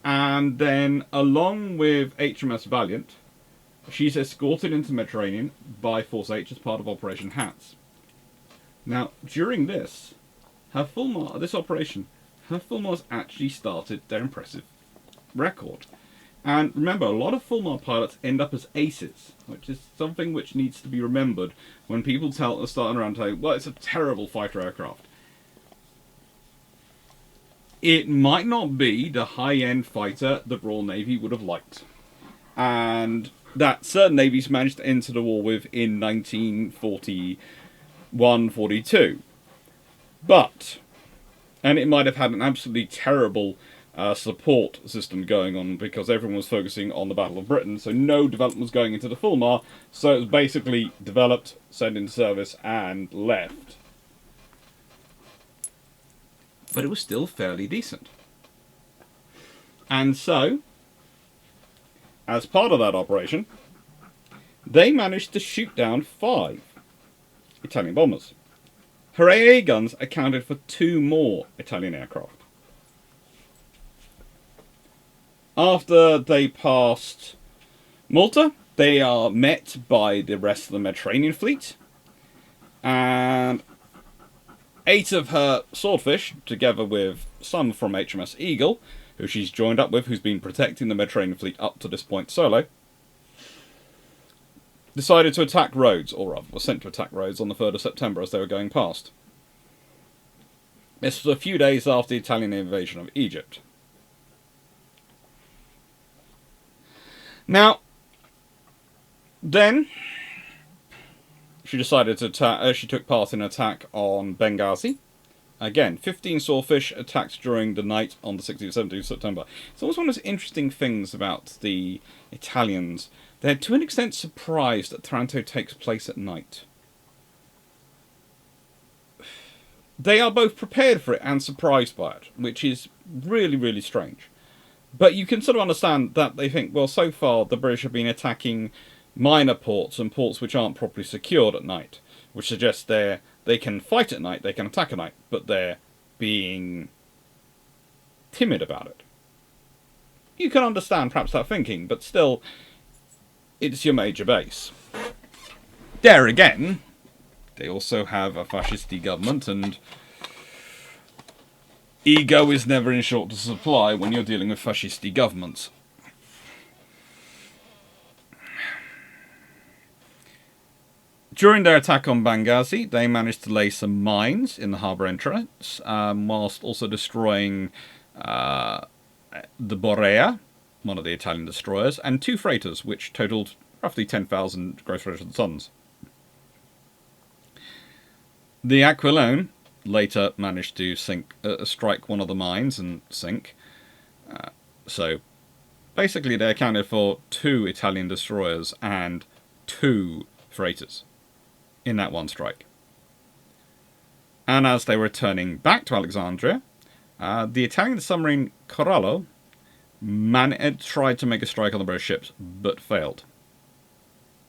and then, along with HMS Valiant, she's escorted into the Mediterranean by Force H as part of Operation Hats. Now, during this operation, her Fulmars actually started their impressive record. And remember, a lot of Fulmar pilots end up as aces, which is something which needs to be remembered when people starting around saying, well, it's a terrible fighter aircraft. It might not be the high-end fighter the Royal Navy would have liked, and that certain navies managed to enter the war with in 1941-42. But, and it might have had an absolutely terrible support system going on, because everyone was focusing on the Battle of Britain, so no development was going into the Fulmar, so it was basically developed, sent into service, and left. But it was still fairly decent. And so, as part of that operation, they managed to shoot down 5 Italian bombers. Her AA guns accounted for 2 more Italian aircraft. After they passed Malta, they are met by the rest of the Mediterranean fleet, and 8 of her Swordfish, together with some from HMS Eagle, who she's joined up with, who's been protecting the Mediterranean fleet up to this point solo, decided to attack Rhodes, or rather, were sent to attack Rhodes on the 3rd of September as they were going past. This was a few days after the Italian invasion of Egypt. Now, then, she decided to attack. She took part in an attack on Benghazi. Again, 15 Swordfish attacked during the night on the 16th and 17th of September. It's always one of those interesting things about the Italians. They're to an extent surprised that Taranto takes place at night. They are both prepared for it and surprised by it, which is really, really strange. But you can sort of understand that they think, well, so far the British have been attacking minor ports and ports which aren't properly secured at night, which suggests they can fight at night, they can attack at night, but they're being timid about it. You can understand perhaps that thinking, but still, it's your major base. There again, they also have a fascisty government, and ego is never in short supply when you're dealing with fascisty governments. During their attack on Benghazi, they managed to lay some mines in the harbour entrance, whilst also destroying the Borea, one of the Italian destroyers, and 2 freighters, which totalled roughly 10,000 gross registered tons. The Aquilone later managed to strike one of the mines and sink. So Basically, they accounted for 2 Italian destroyers and 2 freighters in that one strike. And as they were returning back to Alexandria, the Italian submarine Corallo tried to make a strike on the British ships, but failed.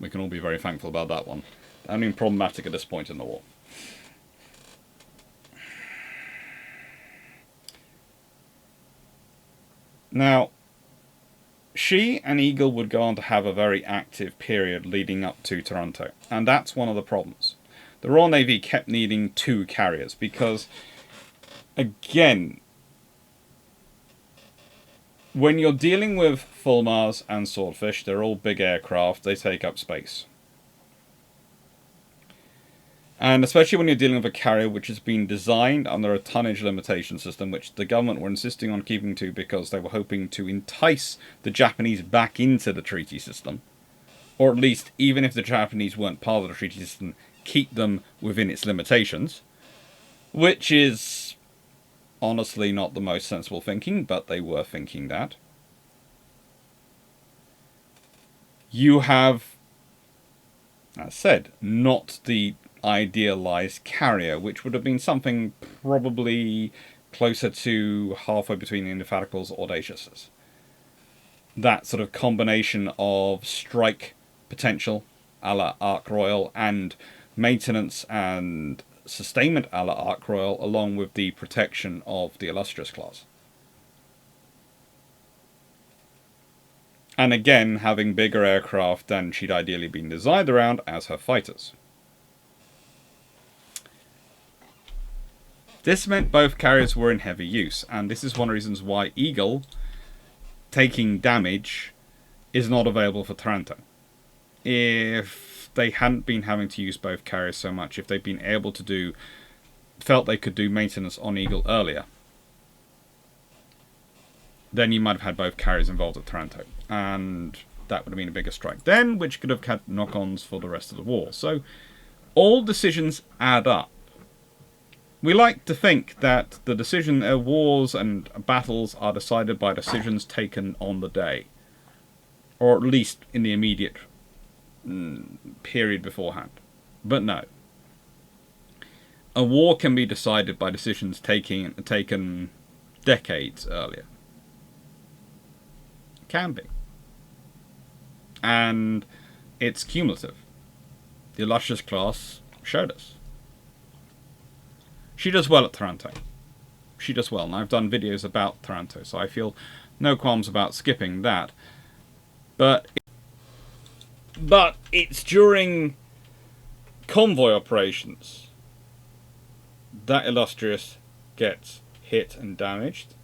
We can all be very thankful about that one. Only problematic at this point in the war. Now, she and Eagle would go on to have a very active period leading up to Taranto, and that's one of the problems. The Royal Navy kept needing 2 carriers because, again, when you're dealing with Fulmars and Swordfish, they're all big aircraft, they take up space. And especially when you're dealing with a carrier which has been designed under a tonnage limitation system, which the government were insisting on keeping to because they were hoping to entice the Japanese back into the treaty system. Or at least, even if the Japanese weren't part of the treaty system, keep them within its limitations. Which is honestly not the most sensible thinking, but they were thinking that. You have, as said, not the idealized carrier, which would have been something probably closer to halfway between the Indefatigable's or Audacious's. That sort of combination of strike potential a la Ark Royal and maintenance and sustainment a la Ark Royal, along with the protection of the Illustrious class. And again, having bigger aircraft than she'd ideally been designed around as her fighters. This meant both carriers were in heavy use, and this is one of the reasons why Eagle, taking damage, is not available for Taranto. If they hadn't been having to use both carriers so much, if they'd been able to felt they could do maintenance on Eagle earlier, then you might have had both carriers involved at Taranto, and that would have been a bigger strike then, which could have had knock-ons for the rest of the war. So, all decisions add up. We like to think that the wars and battles are decided by decisions taken on the day, or at least in the immediate period beforehand. But no. A war can be decided by decisions taken decades earlier. Can be. And it's cumulative. The Illustrious class showed us. She does well at Taranto. She does well, and I've done videos about Taranto, so I feel no qualms about skipping that. But it's during convoy operations that Illustrious gets hit and damaged,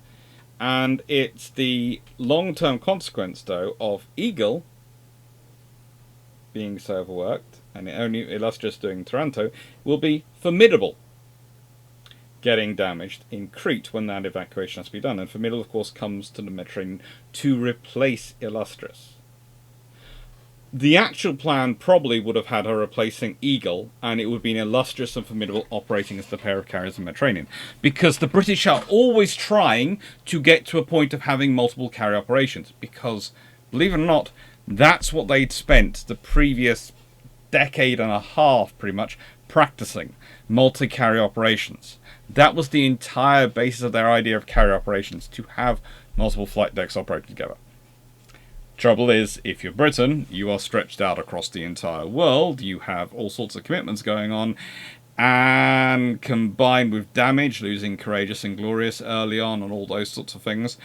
and it's the long-term consequence, though, of Eagle being so overworked, and only Illustrious doing Taranto, will be formidable getting damaged in Crete when that evacuation has to be done. And Formidable, of course, comes to the Mediterranean to replace Illustrious. The actual plan probably would have had her replacing Eagle, and it would have been Illustrious and Formidable operating as the pair of carriers in the Mediterranean. Because the British are always trying to get to a point of having multiple carrier operations. Because, believe it or not, that's what they'd spent the previous decade and a half, pretty much, practicing multi-carrier operations. That was the entire basis of their idea of carrier operations, to have multiple flight decks operating together. Trouble is, if you're Britain, you are stretched out across the entire world, you have all sorts of commitments going on, and combined with damage, losing Courageous and Glorious early on and all those sorts of things,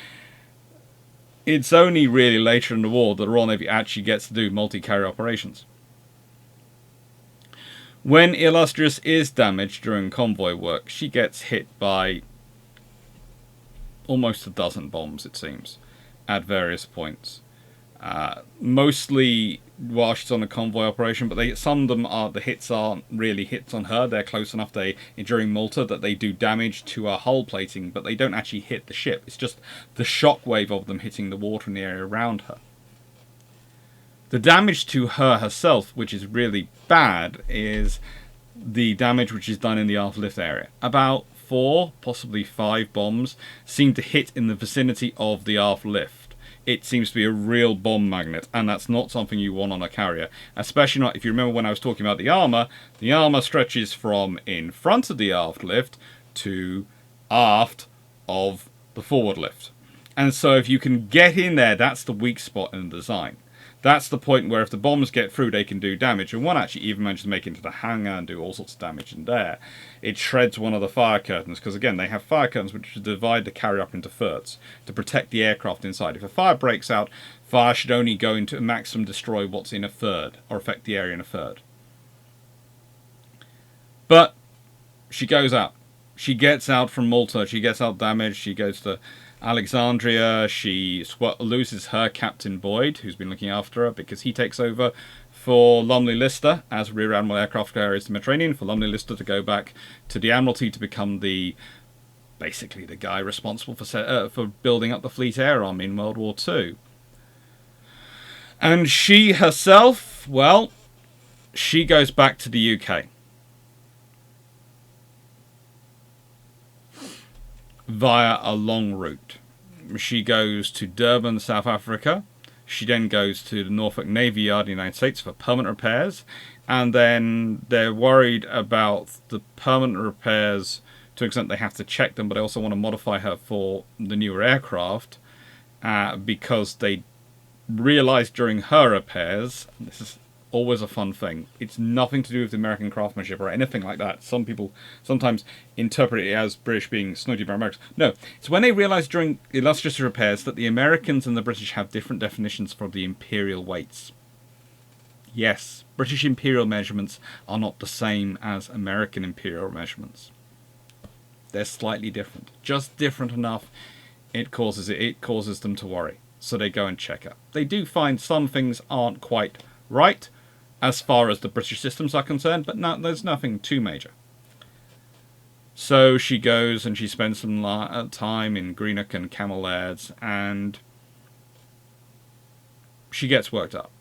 it's only really later in the war that the Royal Navy actually gets to do multi-carrier operations. When Illustrious is damaged during convoy work, she gets hit by almost a dozen bombs, it seems, at various points. Mostly while she's on a convoy operation, but some of them the hits aren't really hits on her. They're close enough during Malta that they do damage to her hull plating, but they don't actually hit the ship. It's just the shockwave of them hitting the water in the area around her. The damage to her herself, which is really bad, is the damage which is done in the aft lift area. About 4, possibly 5 bombs seem to hit in the vicinity of the aft lift. it seems to be a real bomb magnet, and that's not something you want on a carrier. Especially not if you remember when I was talking about the armour stretches from in front of the aft lift to aft of the forward lift. And so if you can get in there, that's the weak spot in the design. That's the point where if the bombs get through, they can do damage. And one actually even managed to make it into the hangar and do all sorts of damage in there. It shreds one of the fire curtains, because again, they have fire curtains which divide the carrier up into thirds to protect the aircraft inside. If a fire breaks out, fire should only go into maximum destroy what's in a third, or affect the area in a third. But she goes out. She gets out from Malta, she gets out damaged, she goes to Alexandria, she loses her Captain Boyd, who's been looking after her, because he takes over for Lumley Lister as Rear Admiral Aircraft Carriers to Mediterranean, for Lumley Lister to go back to the Admiralty to become basically the guy responsible for building up the Fleet Air Army in World War II. And she herself, well, she goes back to the UK. Via a long route. She goes to Durban, South Africa. She then goes to the Norfolk Navy Yard in the United States for permanent repairs. And then they're worried about the permanent repairs to an extent they have to check them, but they also want to modify her for the newer aircraft because they realized during her repairs, this is always a fun thing, it's nothing to do with American craftsmanship or anything like that. Some people sometimes interpret it as British being snooty about Americans. No, it's when they realised during Illustrious repairs that the Americans and the British have different definitions for the imperial weights. Yes, British imperial measurements are not the same as American imperial measurements. They're slightly different. Just different enough it causes them to worry. So they go and check it. They do find some things aren't quite right, as far as the British systems are concerned, but there's nothing too major. So she goes and she spends some time in Greenock and Camel Laird's, and she gets worked up.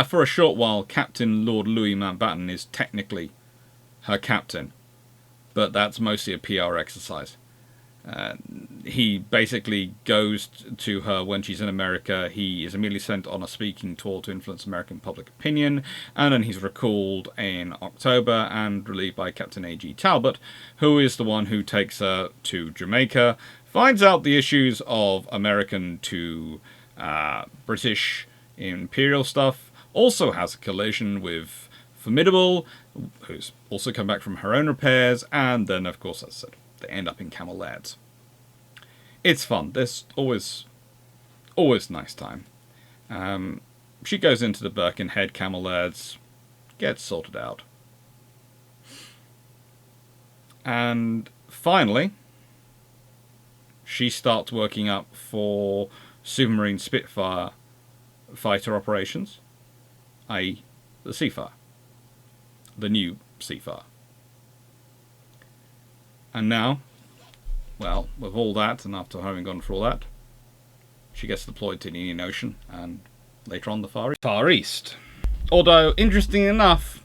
For a short while, Captain Lord Louis Mountbatten is technically her captain, but that's mostly a PR exercise. He basically goes to her when she's in America. He is immediately sent on a speaking tour to influence American public opinion, and then he's recalled in October and relieved by Captain A.G. Talbot, who is the one who takes her to Jamaica, finds out the issues of American to British imperial stuff, also has a collision with Formidable, who's also come back from her own repairs, and then, of course, as I said, they end up in Camel Laird's. It's fun. There's always nice time. She goes into the Birkenhead Camel Laird's, gets sorted out. And finally, she starts working up for Supermarine Spitfire fighter operations, i.e. the Seafire. The new Seafire. And now, well, with all that, and after having gone through all that, she gets deployed to the Indian Ocean, and later on the Far East. Although, interesting enough,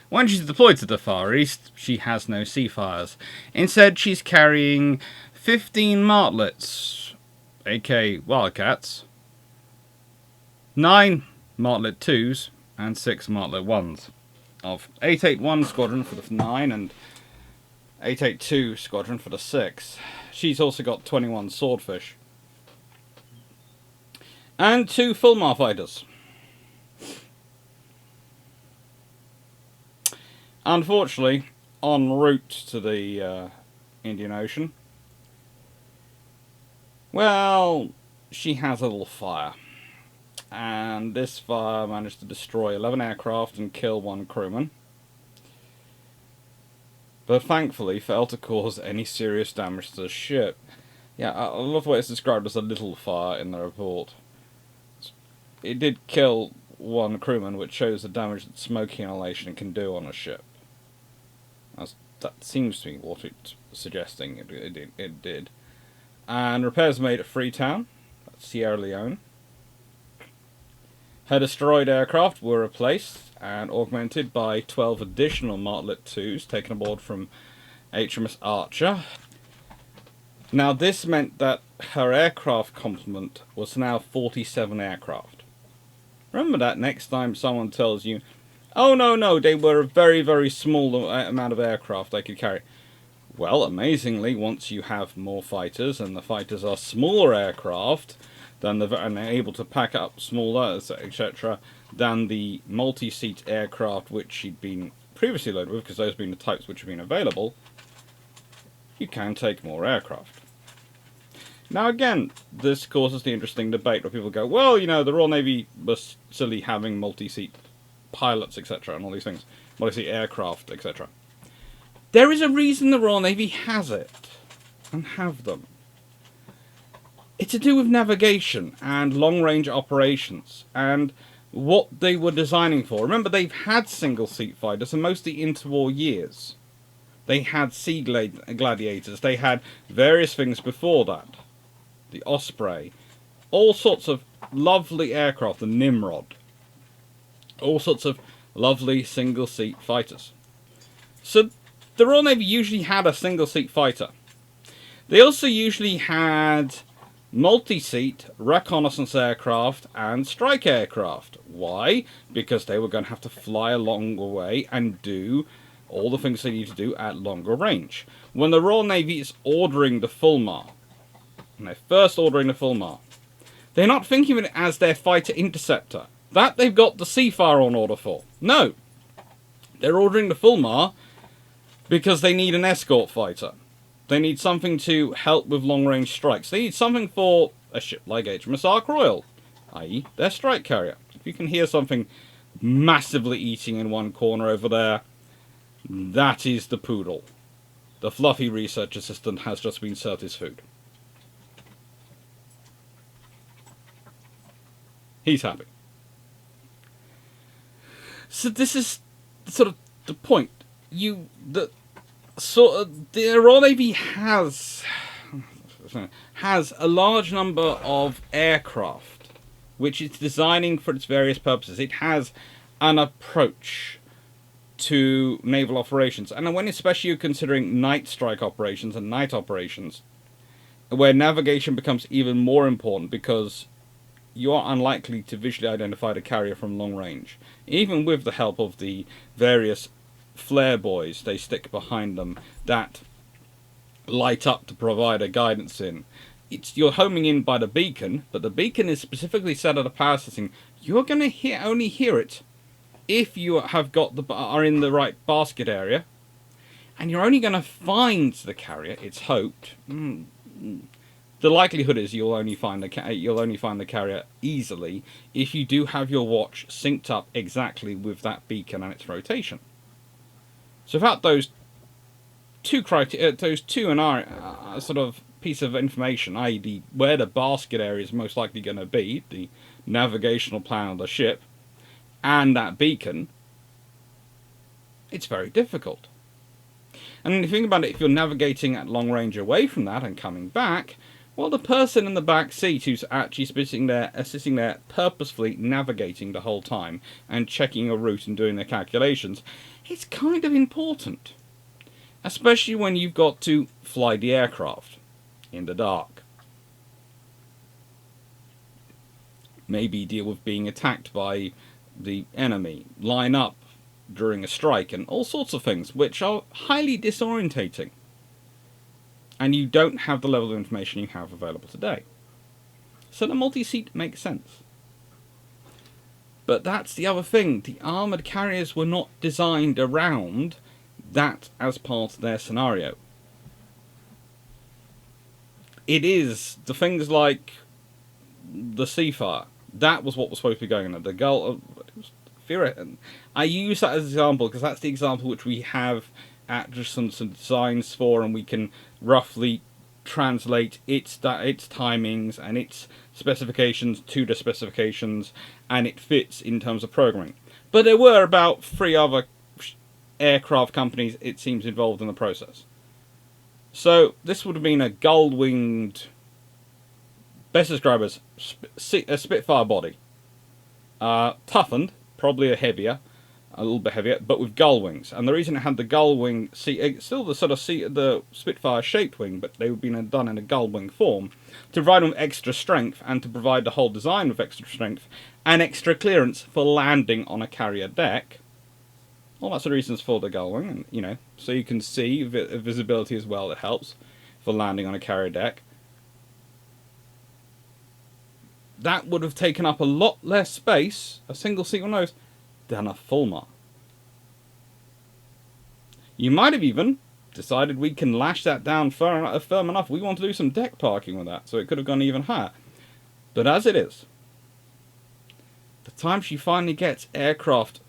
when she's deployed to the Far East, she has no Seafires. Instead, she's carrying 15 Martlets, aka Wildcats, 9 Martlet 2s, and 6 Martlet 1s, of 881 Squadron for the 9, and 882 Squadron for the 6. She's also got 21 Swordfish. And 2 Fulmar fighters. Unfortunately, en route to the Indian Ocean, well, she has a little fire. And this fire managed to destroy 11 aircraft and kill 1 crewman, but thankfully failed to cause any serious damage to the ship. Yeah, I love the way it's described as a little fire in the report. It did kill 1 crewman, which shows the damage that smoke inhalation can do on a ship. That seems to be what it's suggesting it did. And repairs made at Freetown, Sierra Leone. Her destroyed aircraft were replaced and augmented by 12 additional Martlet 2s taken aboard from HMS Archer. Now this meant that her aircraft complement was now 47 aircraft. Remember that next time someone tells you, oh no, they were a very, very small amount of aircraft they could carry. Well, amazingly, once you have more fighters, and the fighters are smaller aircraft, and they're able to pack up smaller, etc., than the multi-seat aircraft which she'd been previously loaded with, because those have been the types which have been available, you can take more aircraft. Now again, this causes the interesting debate where people go, well, you know, the Royal Navy was silly having multi-seat pilots, etc., and all these things, multi-seat aircraft, etc. There is a reason the Royal Navy has it, and have them. It's to do with navigation and long-range operations, and what they were designing for. Remember, they've had single-seat fighters, and mostly interwar years. They had Sea Gladiators, they had various things before that. The Osprey, all sorts of lovely aircraft, the Nimrod. All sorts of lovely single-seat fighters. So the Royal Navy usually had a single-seat fighter. They also usually had multi-seat reconnaissance aircraft and strike aircraft. Why? Because they were going to have to fly a longer way and do all the things they need to do at longer range. When the Royal Navy is ordering the Fulmar, and they're first ordering the Fulmar, they're not thinking of it as their fighter interceptor. That they've got the Seafire on order for. No. They're ordering the Fulmar because they need an escort fighter. They need something to help with long-range strikes. They need something for a ship like HMS Royal, i.e. their strike carrier. If you can hear something massively eating in one corner over there, that is the poodle. The fluffy research assistant has just been served his food. He's happy. So this is sort of the point. The Royal Navy has a large number of aircraft which it's designing for its various purposes. It has an approach to naval operations, and when especially you're considering night strike operations and night operations, where navigation becomes even more important because you are unlikely to visually identify the carrier from long range, even with the help of the various flare buoys they stick behind them that light up to provide a guidance in. You're homing in by the beacon, but the beacon is specifically set at a power setting. You're going to only hear it if you are in the right basket area, and you're only going to find the carrier. It's hoped. The likelihood is you'll only find the carrier easily if you do have your watch synced up exactly with that beacon and its rotation. So without those two and our sort of piece of information, i.e. where the basket area is most likely going to be, the navigational plan of the ship, and that beacon, it's very difficult. And if you think about it, if you're navigating at long range away from that and coming back, well, the person in the back seat who's actually assisting there purposefully navigating the whole time and checking a route and doing their calculations, it's kind of important. Especially when you've got to fly the aircraft in the dark. Maybe deal with being attacked by the enemy, line up during a strike, and all sorts of things which are highly disorientating. And you don't have the level of information you have available today. So the multi-seat makes sense. But that's the other thing. The armoured carriers were not designed around that as part of their scenario. It is the things like the Seafire. That was what was supposed to be going on. The Gull... I use that as an example because that's the example which we have at some designs for, and we can roughly translate its timings and its specifications to the specifications, and it fits in terms of programming. But there were about 3 other aircraft companies, it seems, involved in the process. So this would have been a gull-winged, best described as a Spitfire body, toughened, probably a heavier, a little bit heavier, but with gull wings. And the reason it had the gull wing, it's still the sort of the Spitfire shaped wing, but they were being done in a gull wing form to provide them with extra strength and to provide the whole design with extra strength and extra clearance for landing on a carrier deck. Well, that's the reasons for the gull wing, and so you can see visibility as well. It helps for landing on a carrier deck. That would have taken up a lot less space, a single single nose, than a Fulmar. You might have even decided we can lash that down firm enough. We want to do some deck parking with that, so it could have gone even higher. But as it is, the time she finally gets aircraft,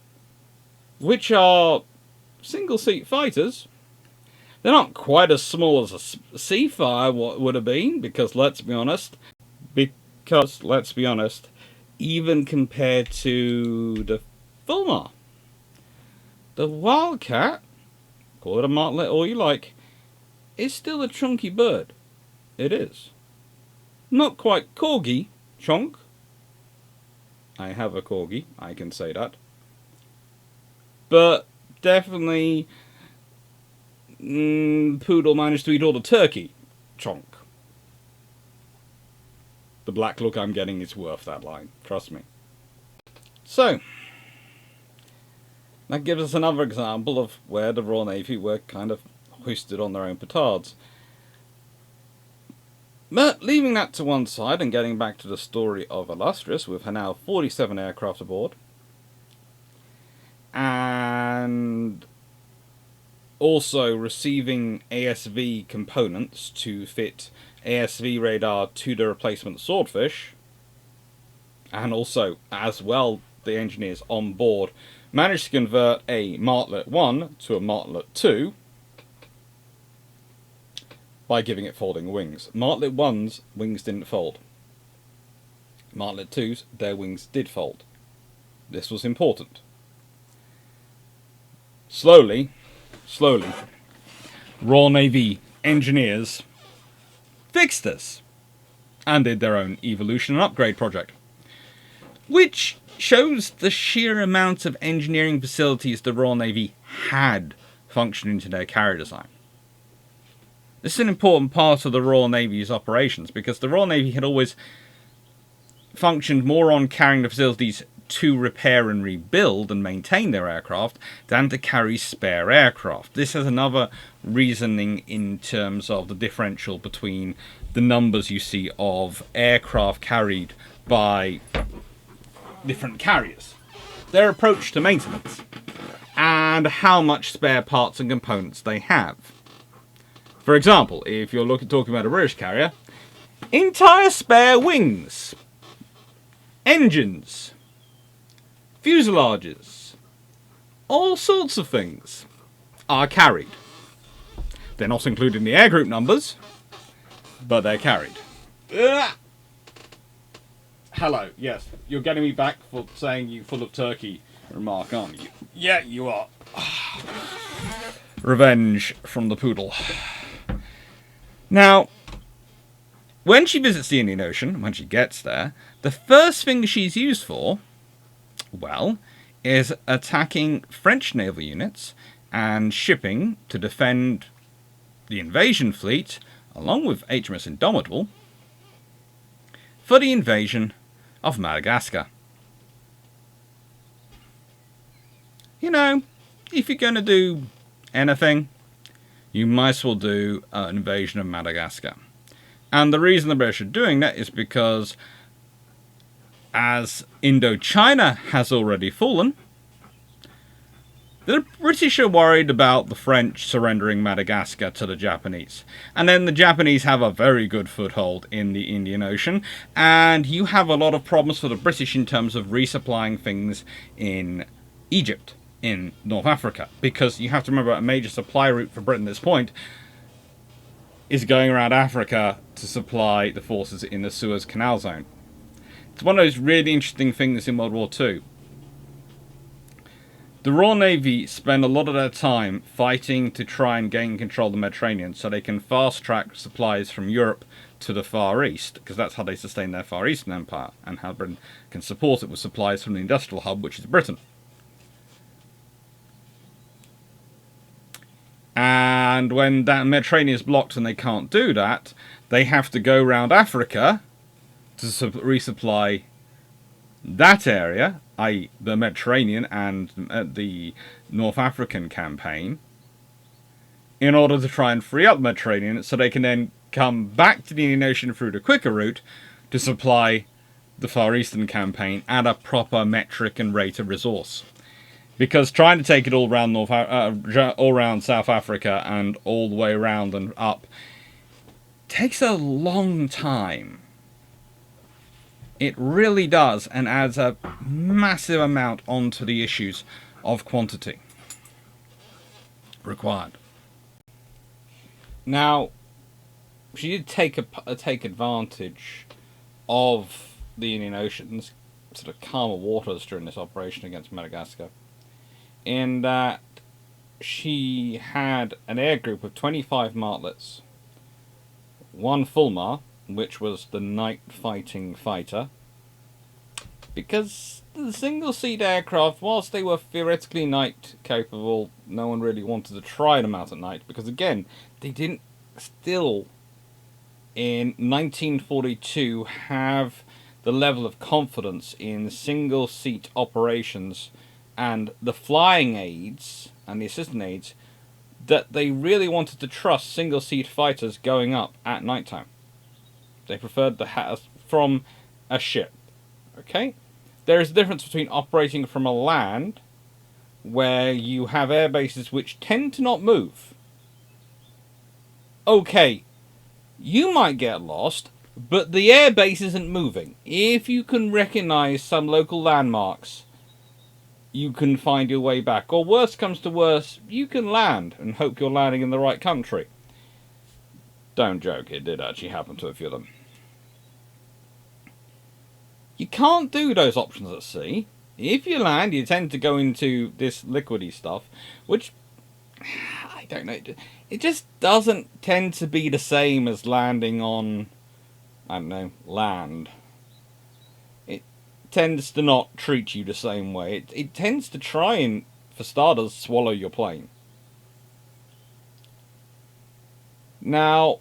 which are single-seat fighters, they're not quite as small as a Seafire would have been, because let's be honest, even compared to the Fulmar, the Wildcat, call it a martlet all you like, is still a chunky bird. It is. Not quite corgi chunk. I have a corgi, I can say that. But definitely Poodle managed to eat all the turkey chunk. The black look I'm getting is worth that line, trust me. So, that gives us another example of where the Royal Navy were kind of hoisted on their own petards. But leaving that to one side and getting back to the story of Illustrious, with her now 47 aircraft aboard, and also receiving ASV components to fit ASV radar to the replacement Swordfish, and also, as well, the engineers on board managed to convert a Martlet 1 to a Martlet 2 by giving it folding wings. Martlet 1's wings didn't fold. Martlet 2's, their wings did fold. This was important. Slowly, Royal Navy engineers fixed this and did their own evolution and upgrade project, which shows the sheer amount of engineering facilities the Royal Navy had functioning to their carrier design. This is an important part of the Royal Navy's operations, because the Royal Navy had always functioned more on carrying the facilities to repair and rebuild and maintain their aircraft than to carry spare aircraft. This has another reasoning in terms of the differential between the numbers you see of aircraft carried by different carriers, their approach to maintenance, and how much spare parts and components they have. For example, if you're talking about a British carrier, entire spare wings, engines, fuselages, all sorts of things are carried. They're not included in the air group numbers, but they're carried. Hello, yes, you're getting me back for saying you full of turkey remark, aren't you? Yeah, you are. Revenge from the poodle. Now, when she visits the Indian Ocean, when she gets there, the first thing she's used for, well, is attacking French naval units and shipping to defend the invasion fleet, along with HMS Indomitable, for the invasion of Madagascar. You know, if you're going to do anything, you might as well do an invasion of Madagascar. And the reason the British are doing that is because, as Indochina has already fallen, the British are worried about the French surrendering Madagascar to the Japanese. And then the Japanese have a very good foothold in the Indian Ocean, and you have a lot of problems for the British in terms of resupplying things in Egypt, in North Africa. Because you have to remember, a major supply route for Britain at this point is going around Africa to supply the forces in the Suez Canal zone. It's one of those really interesting things in World War II. The Royal Navy spend a lot of their time fighting to try and gain control of the Mediterranean so they can fast-track supplies from Europe to the Far East, because that's how they sustain their Far Eastern Empire, and how Britain can support it with supplies from the industrial hub, which is Britain. And when that Mediterranean is blocked and they can't do that, they have to go around Africa to resupply that area, i.e. the Mediterranean and the North African campaign, in order to try and free up the Mediterranean so they can then come back to the Indian Ocean through the quicker route to supply the Far Eastern campaign at a proper metric and rate of resource. Because trying to take it all around all around South Africa and all the way around and up takes a long time. It really does, and adds a massive amount onto the issues of quantity required. Now, she did take advantage of the Indian Ocean's sort of calmer waters during this operation against Madagascar, in that she had an air group of 25 martlets, one Fulmar, which was the night fighting fighter, because the single-seat aircraft, whilst they were theoretically night capable, no one really wanted to try them out at night, because again, they didn't still, in 1942, have the level of confidence in single-seat operations and the flying aids and the assistant aids that they really wanted to trust single-seat fighters going up at night time. They preferred from a ship. Okay? There is a difference between operating from a land, where you have air bases which tend to not move. Okay, you might get lost, but the air base isn't moving. If you can recognize some local landmarks, you can find your way back. Or worst comes to worst, you can land and hope you're landing in the right country. Don't joke, it did actually happen to a few of them. You can't do those options at sea. If you land, you tend to go into this liquidy stuff, which, I don't know, it just doesn't tend to be the same as landing on, I don't know, land. It tends to not treat you the same way. It tends to try and, for starters, swallow your plane. Now,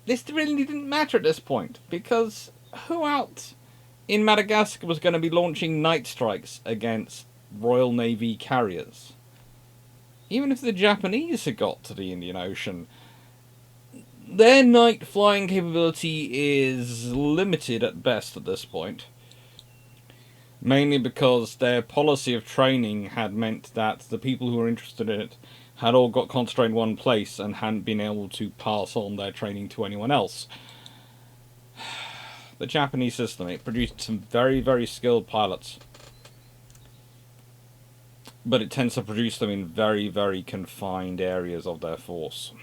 this really didn't matter at this point, because who out in Madagascar was going to be launching night strikes against Royal Navy carriers? Even if the Japanese had got to the Indian Ocean, their night flying capability is limited at best at this point. Mainly because their policy of training had meant that the people who were interested in it had all got concentrated in one place and hadn't been able to pass on their training to anyone else. The Japanese system, it produced some very, very skilled pilots, but it tends to produce them in very, very confined areas of their force.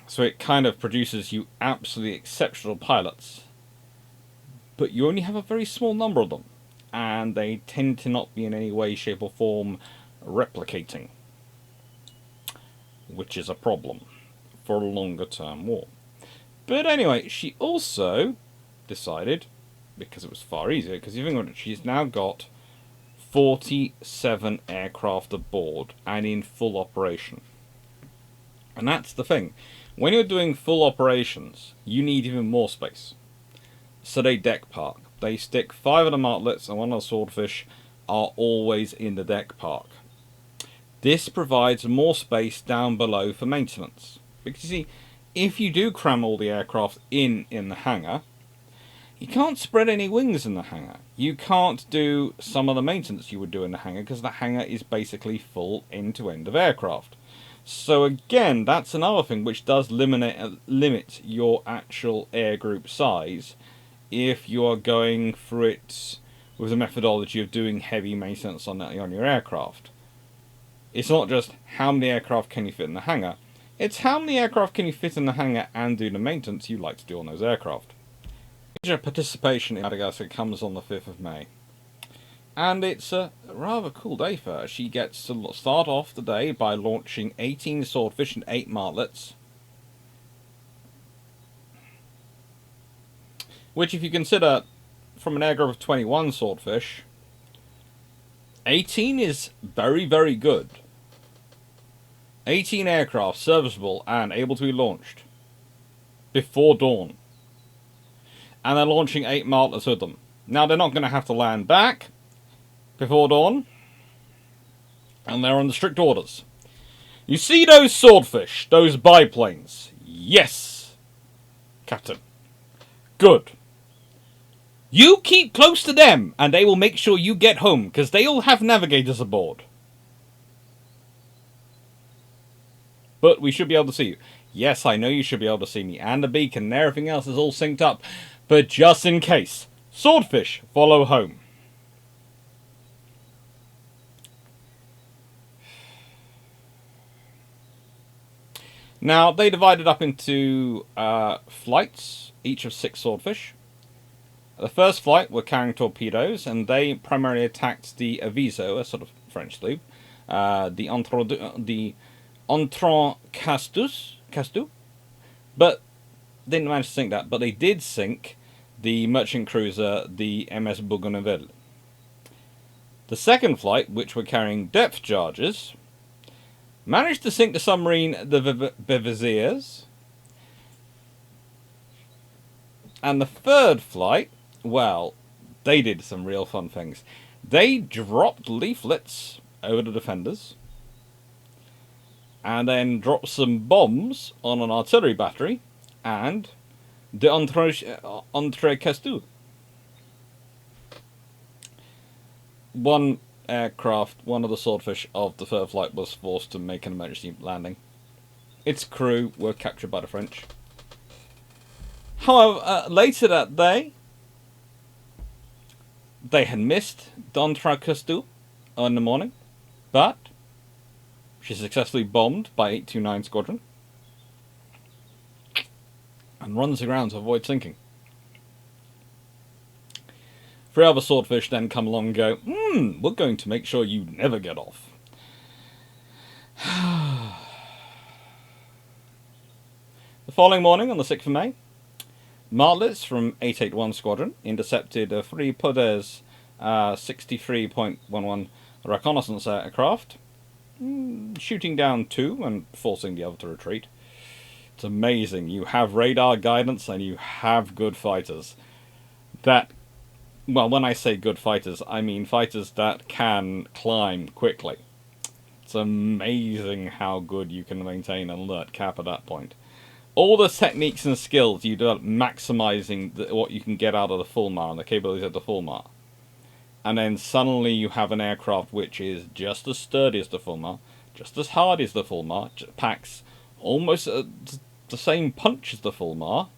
So it kind of produces you absolutely exceptional pilots, but you only have a very small number of them, and they tend to not be in any way, shape or form replicating, which is a problem for a longer term war. But anyway, she also decided, because it was far easier, because you think about it, she's now got 47 aircraft aboard and in full operation. And that's the thing. When you're doing full operations, you need even more space. So they deck park. They stick 5 of the martlets and 1 of the swordfish are always in the deck park. This provides more space down below for maintenance. Because you see, if you do cram all the aircraft in the hangar, you can't spread any wings in the hangar. You can't do some of the maintenance you would do in the hangar, because the hangar is basically full end-to-end of aircraft. So again, that's another thing which does limit your actual air group size if you are going through it with a methodology of doing heavy maintenance on your aircraft. It's not just how many aircraft can you fit in the hangar, it's how many aircraft can you fit in the hangar and do the maintenance you like to do on those aircraft. Major participation in Madagascar comes on the 5th of May. And it's a rather cool day for her. She gets to start off the day by launching 18 swordfish and 8 martlets. Which, if you consider, from an air group of 21 swordfish, 18 is very, very good. 18 aircraft serviceable and able to be launched before dawn. And they're launching 8 martlets with them. Now, they're not going to have to land back before dawn. And they're under strict orders. You see those swordfish, those biplanes? Yes, Captain. Good. You keep close to them, and they will make sure you get home, because they'll have navigators aboard. But we should be able to see you. Yes, I know you should be able to see me, and the beacon, and everything else is all synced up. But just in case, swordfish, follow home. Now, they divided up into flights, each of 6 swordfish. The first flight were carrying torpedoes, and they primarily attacked the Aviso, a sort of French sloop, the Entrant Castou, but didn't manage to sink that. But they did sink the merchant cruiser, the MS Bougainville. The second flight, which were carrying depth charges, managed to sink the submarine, the Beviziers. And the third flight, well, they did some real fun things. They dropped leaflets over the defenders, and then dropped some bombs on an artillery battery, and the Entre Castou. One aircraft, one of the swordfish of the third flight, was forced to make an emergency landing. Its crew were captured by the French. However, later that day, they had missed D'Entre Castou in the morning, but she successfully bombed by 829 Squadron and runs aground to avoid sinking. 3 other swordfish then come along and go, we're going to make sure you never get off. The following morning, on the 6th of May, martlets from 881 Squadron intercepted a 3 Poders 63.11 reconnaissance aircraft, shooting down 2 and forcing the other to retreat. It's amazing. You have radar guidance and you have good fighters. That, well, when I say good fighters, I mean fighters that can climb quickly. It's amazing how good you can maintain an alert cap at that point. All the techniques and skills you develop maximizing what you can get out of the Fulmar and the capabilities of the Fulmar. And then suddenly you have an aircraft which is just as sturdy as the Fulmar, just as hard as the Fulmar, packs almost the same punch as the Fulmar,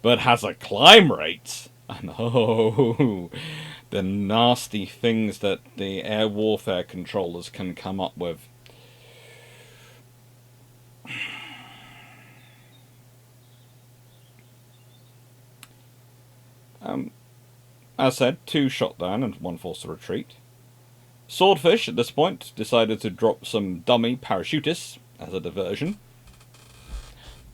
but has a climb rate. And oh, the nasty things that the air warfare controllers can come up with. As said, 2 shot down and 1 forced to retreat. Swordfish, at this point, decided to drop some dummy parachutists as a diversion.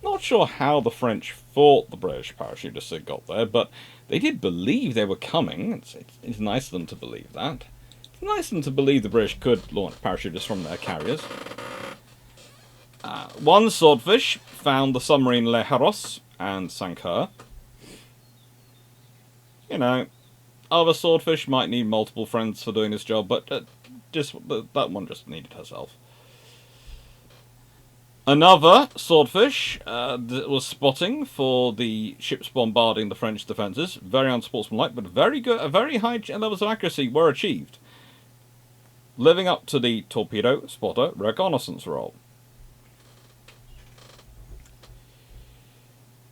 Not sure how the French thought the British parachutists had got there, but they did believe they were coming. It's nice of them to believe that. It's nice of them to believe the British could launch parachutists from their carriers. 1 swordfish found the submarine Le Héros and sank her. You know, other swordfish might need multiple friends for doing this job, but that one just needed herself. Another swordfish was spotting for the ships bombarding the French defences. Very unsportsmanlike, but very good. Very high levels of accuracy were achieved, living up to the torpedo spotter reconnaissance role.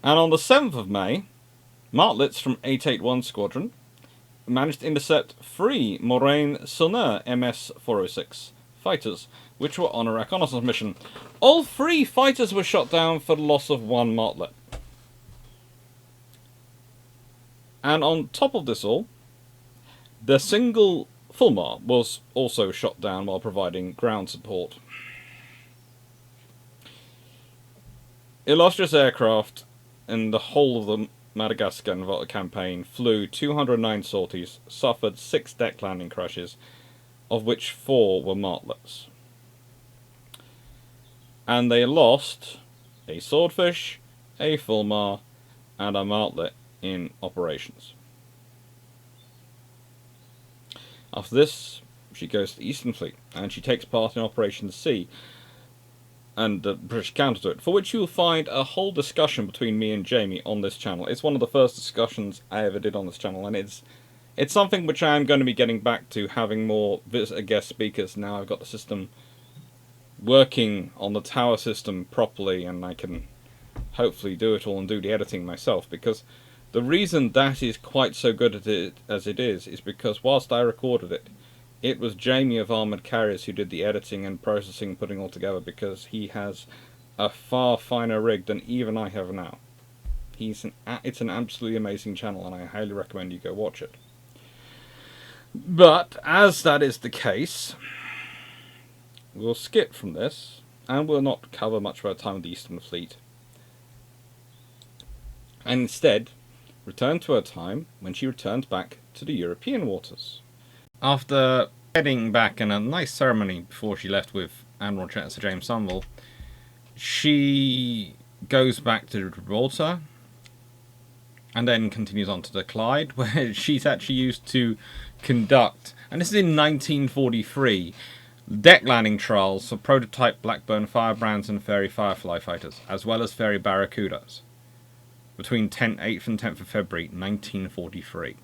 And on the 7th of May, martlets from 881 Squadron managed to intercept 3 Morane-Sonneur MS-406 fighters, which were on a reconnaissance mission. All 3 fighters were shot down for the loss of 1 martlet. And on top of this all, the single Fulmar was also shot down while providing ground support. Illustrious aircraft in the whole of the Madagascar and Volta campaign flew 209 sorties, suffered 6 deck landing crashes, of which 4 were martlets. And they lost a swordfish, a fulmar, and a martlet in operations. After this, she goes to the Eastern Fleet, and she takes part in Operation Sea, and the British counter to it, for which you will find a whole discussion between me and Jamie on this channel. It's one of the first discussions I ever did on this channel, and it's something which I am going to be getting back to, having more visitor guest speakers now I've got the system working on the tower system properly, and I can hopefully do it all and do the editing myself, because the reason that is quite so good at it as it is because whilst I recorded it, it was Jamie of Armoured Carriers who did the editing and processing and putting all together, because he has a far finer rig than even I have now. It's an absolutely amazing channel, and I highly recommend you go watch it. But as that is the case, we'll skip from this, and we'll not cover much of our time with the Eastern Fleet, and instead return to her time when she returned back to the European waters. After heading back in a nice ceremony before she left with Admiral Sir James Sunville, she goes back to Gibraltar and then continues on to the Clyde, where she's actually used to conduct, and this is in 1943, deck landing trials for prototype Blackburn Firebrands and Fairey Firefly fighters, as well as Fairey Barracudas, between 8th and 10th of February 1943.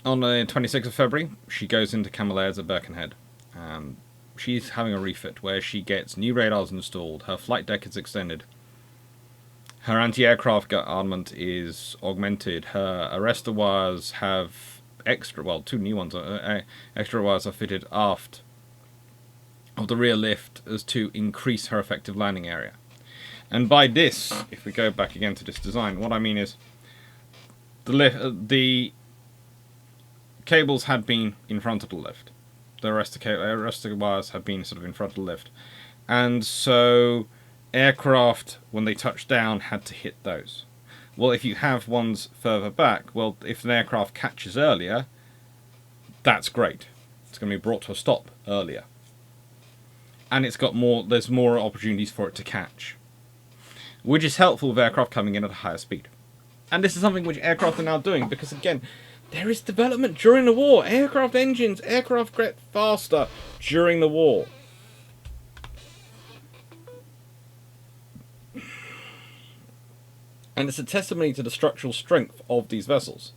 On the 26th of February, she goes into Camelairs at Birkenhead. She's having a refit where she gets new radars installed, her flight deck is extended, her anti-aircraft armament is augmented, her arrestor wires have two new ones, extra wires are fitted aft of the rear lift as to increase her effective landing area. And by this, if we go back again to this design, what I mean is the cables had been in front of the lift. The arrestor wires had been sort of in front of the lift. And so aircraft, when they touched down, had to hit those. Well, if you have ones further back, well, if an aircraft catches earlier, that's great. It's going to be brought to a stop earlier. And there's more opportunities for it to catch, which is helpful with aircraft coming in at a higher speed. And this is something which aircraft are now doing, because again, there is development during the war. Aircraft engines, aircraft get faster during the war. And it's a testimony to the structural strength of these vessels,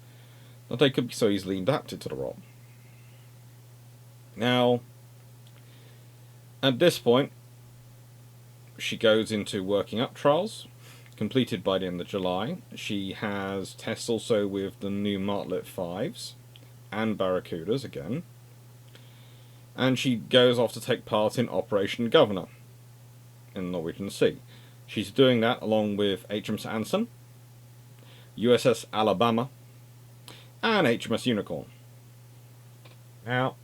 that they could be so easily adapted to the role. Now, at this point, she goes into working up trials, completed by the end of July. She has tests also with the new Martlet 5s and Barracudas again. And she goes off to take part in Operation Governor in the Norwegian Sea. She's doing that along with HMS Anson, USS Alabama, and HMS Unicorn. Now,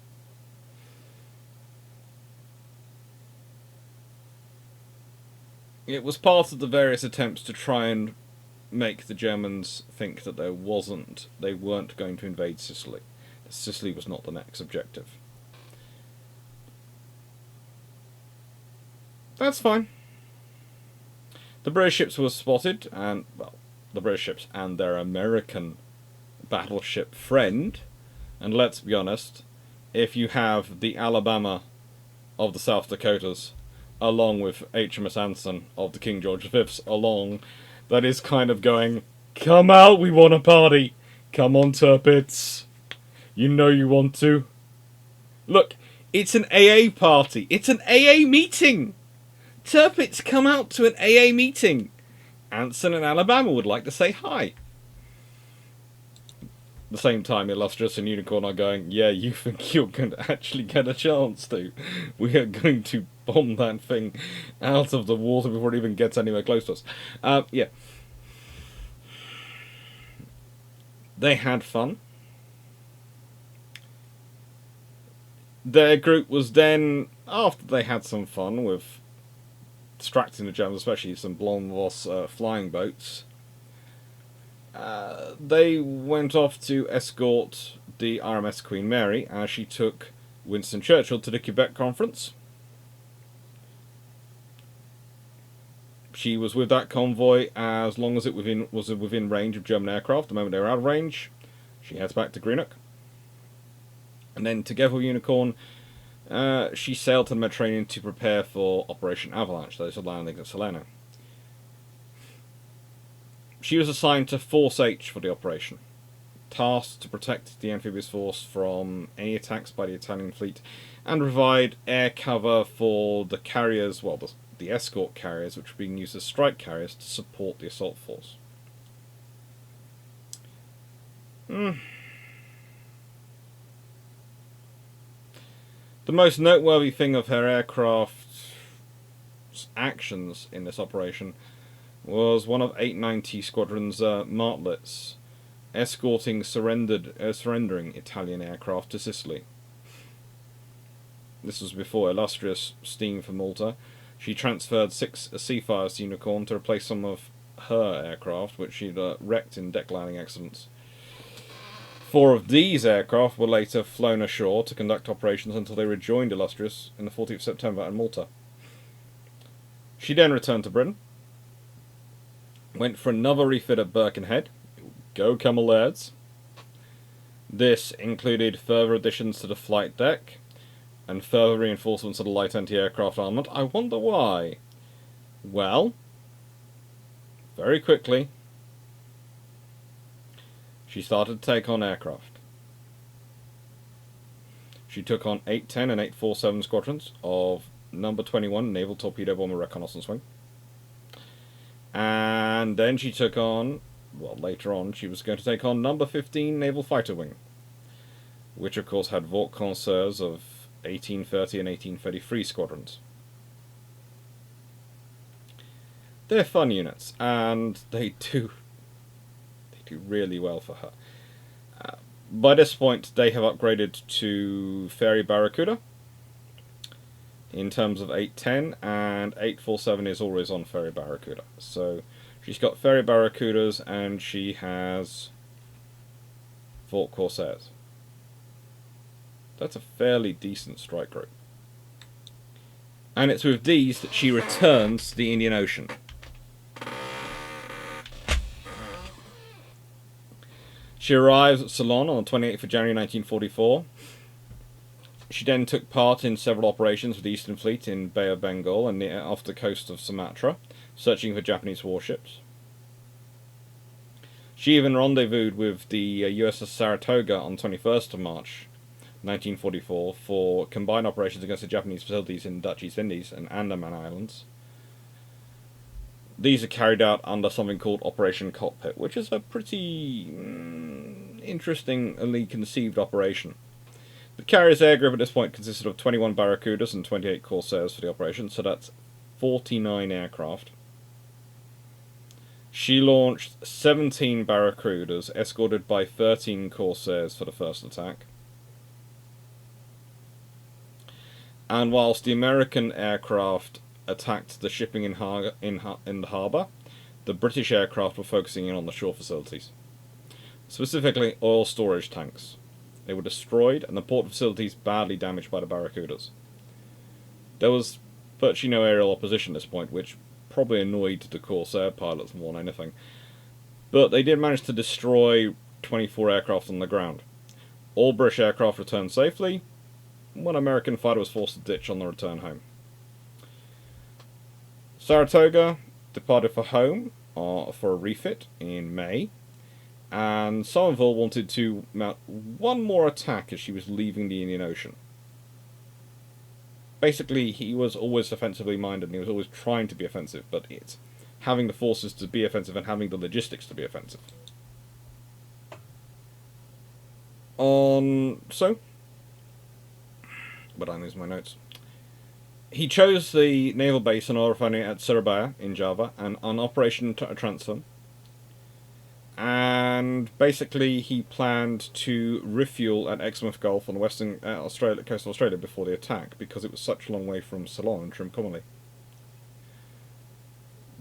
it was part of the various attempts to try and make the Germans think that they weren't going to invade Sicily. Sicily was not the next objective. That's fine. The British ships were spotted, and, well, the British ships and their American battleship friend, and let's be honest, if you have the Alabama of the South Dakotas along with HMS Anson of the King George V's along, that is kind of going, come out, we want a party, come on Tirpitz, you know you want to. Look, it's an AA party, it's an AA meeting! Tirpitz, come out to an AA meeting! Anson and Alabama would like to say hi. At the same time, Illustrious and Unicorn are going, yeah, you think you're going to actually get a chance to? We are going to bomb that thing out of the water before it even gets anywhere close to us. Yeah. They had fun. Their group was then, after they had some fun with distracting the Germans, especially some Blomvoss flying boats, They went off to escort the RMS Queen Mary as she took Winston Churchill to the Quebec Conference. She was with that convoy as long as it was within range of German aircraft. The moment they were out of range, she heads back to Greenock. And then, together with Unicorn, she sailed to the Mediterranean to prepare for Operation Avalanche, those are landing at Salerno. She was assigned to Force H for the operation, tasked to protect the amphibious force from any attacks by the Italian fleet and provide air cover for the carriers, well, the escort carriers, which were being used as strike carriers to support the assault force. The most noteworthy thing of her aircraft's actions in this operation was one of 890 Squadron's martlets escorting surrendering Italian aircraft to Sicily. This was before Illustrious steamed for Malta. She transferred 6 Seafires to Unicorn to replace some of her aircraft, which she'd wrecked in deck landing accidents. 4 of these aircraft were later flown ashore to conduct operations until they rejoined Illustrious in the 14th of September at Malta. She then returned to Britain, went for another refit at Birkenhead. Go Camel lads. This included further additions to the flight deck and further reinforcements of the light anti-aircraft armament. I wonder why. Well, very quickly, she started to take on aircraft. She took on 810 and 847 squadrons of number 21 Naval Torpedo Bomber Reconnaissance Wing. And then she took on, well, later on, she was going to take on number 15 Naval Fighter Wing, which of course had Vought Concerts of 1830 and 1833 squadrons. They're fun units, and they do really well for her. By this point, they have upgraded to Fairey Barracuda in terms of 810, and 847 is always on Fairey Barracuda. So she's got Fairey Barracudas, and she has Vought Corsairs. That's a fairly decent strike group. And it's with these that she returns to the Indian Ocean. She arrives at Ceylon on the 28th of January 1944. She then took part in several operations with the Eastern Fleet in Bay of Bengal and off the coast of Sumatra, searching for Japanese warships. She even rendezvoused with the USS Saratoga on 21st of March 1944 for combined operations against the Japanese facilities in Dutch East Indies and Andaman Islands. These are carried out under something called Operation Cockpit, which is a pretty interestingly conceived operation. The carrier's air group at this point consisted of 21 Barracudas and 28 Corsairs for the operation, so that's 49 aircraft. She launched 17 Barracudas, escorted by 13 Corsairs for the first attack. And whilst the American aircraft attacked the shipping in the harbour, the British aircraft were focusing in on the shore facilities, specifically oil storage tanks. They were destroyed and the port facilities badly damaged by the Barracudas. There was virtually no aerial opposition at this point, which probably annoyed the Corsair pilots more than anything, but they did manage to destroy 24 aircraft on the ground. All British aircraft returned safely. One American fighter was forced to ditch on the return home. Saratoga departed for home for a refit in May, and Somerville wanted to mount one more attack as she was leaving the Indian Ocean. Basically, he was always offensively minded, and he was always trying to be offensive, but it's having the forces to be offensive and having the logistics to be offensive. But I lose my notes. He chose the naval base and oil refinery at Surabaya in Java and an operation transfer. And basically, he planned to refuel at Exmouth Gulf on the western coast of Australia before the attack, because it was such a long way from Ceylon and Trimcommely.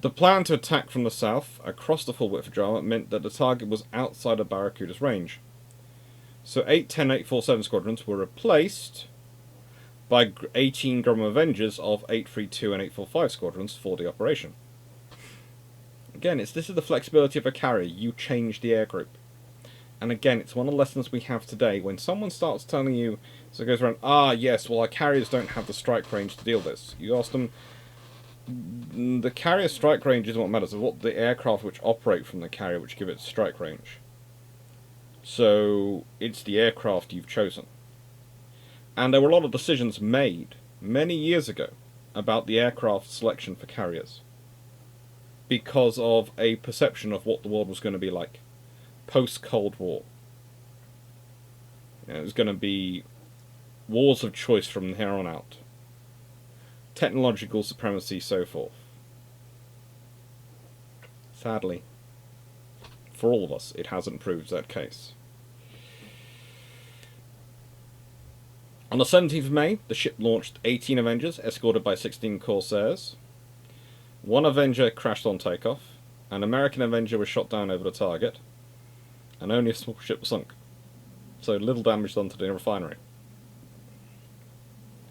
The plan to attack from the south, across the full width of Java, meant that the target was outside of Barracuda's range. So 8, 10, 847 squadrons were replaced by 18 Grom Avengers of 832 and 845 squadrons for the operation. Again, this is the flexibility of a carrier. You change the air group. And again, it's one of the lessons we have today. When someone starts telling you, so it goes around, yes, well, our carriers don't have the strike range to deal with this. You ask them, the carrier strike range isn't what matters. It's what the aircraft which operate from the carrier which give it strike range. So, it's the aircraft you've chosen. And there were a lot of decisions made many years ago about the aircraft selection for carriers because of a perception of what the world was going to be like post-Cold War. It was going to be wars of choice from here on out. Technological supremacy, so forth. Sadly, for all of us, it hasn't proved that case. On the 17th of May, the ship launched 18 Avengers, escorted by 16 Corsairs. One Avenger crashed on takeoff. An American Avenger was shot down over the target. And only a small ship was sunk. So little damage done to the refinery.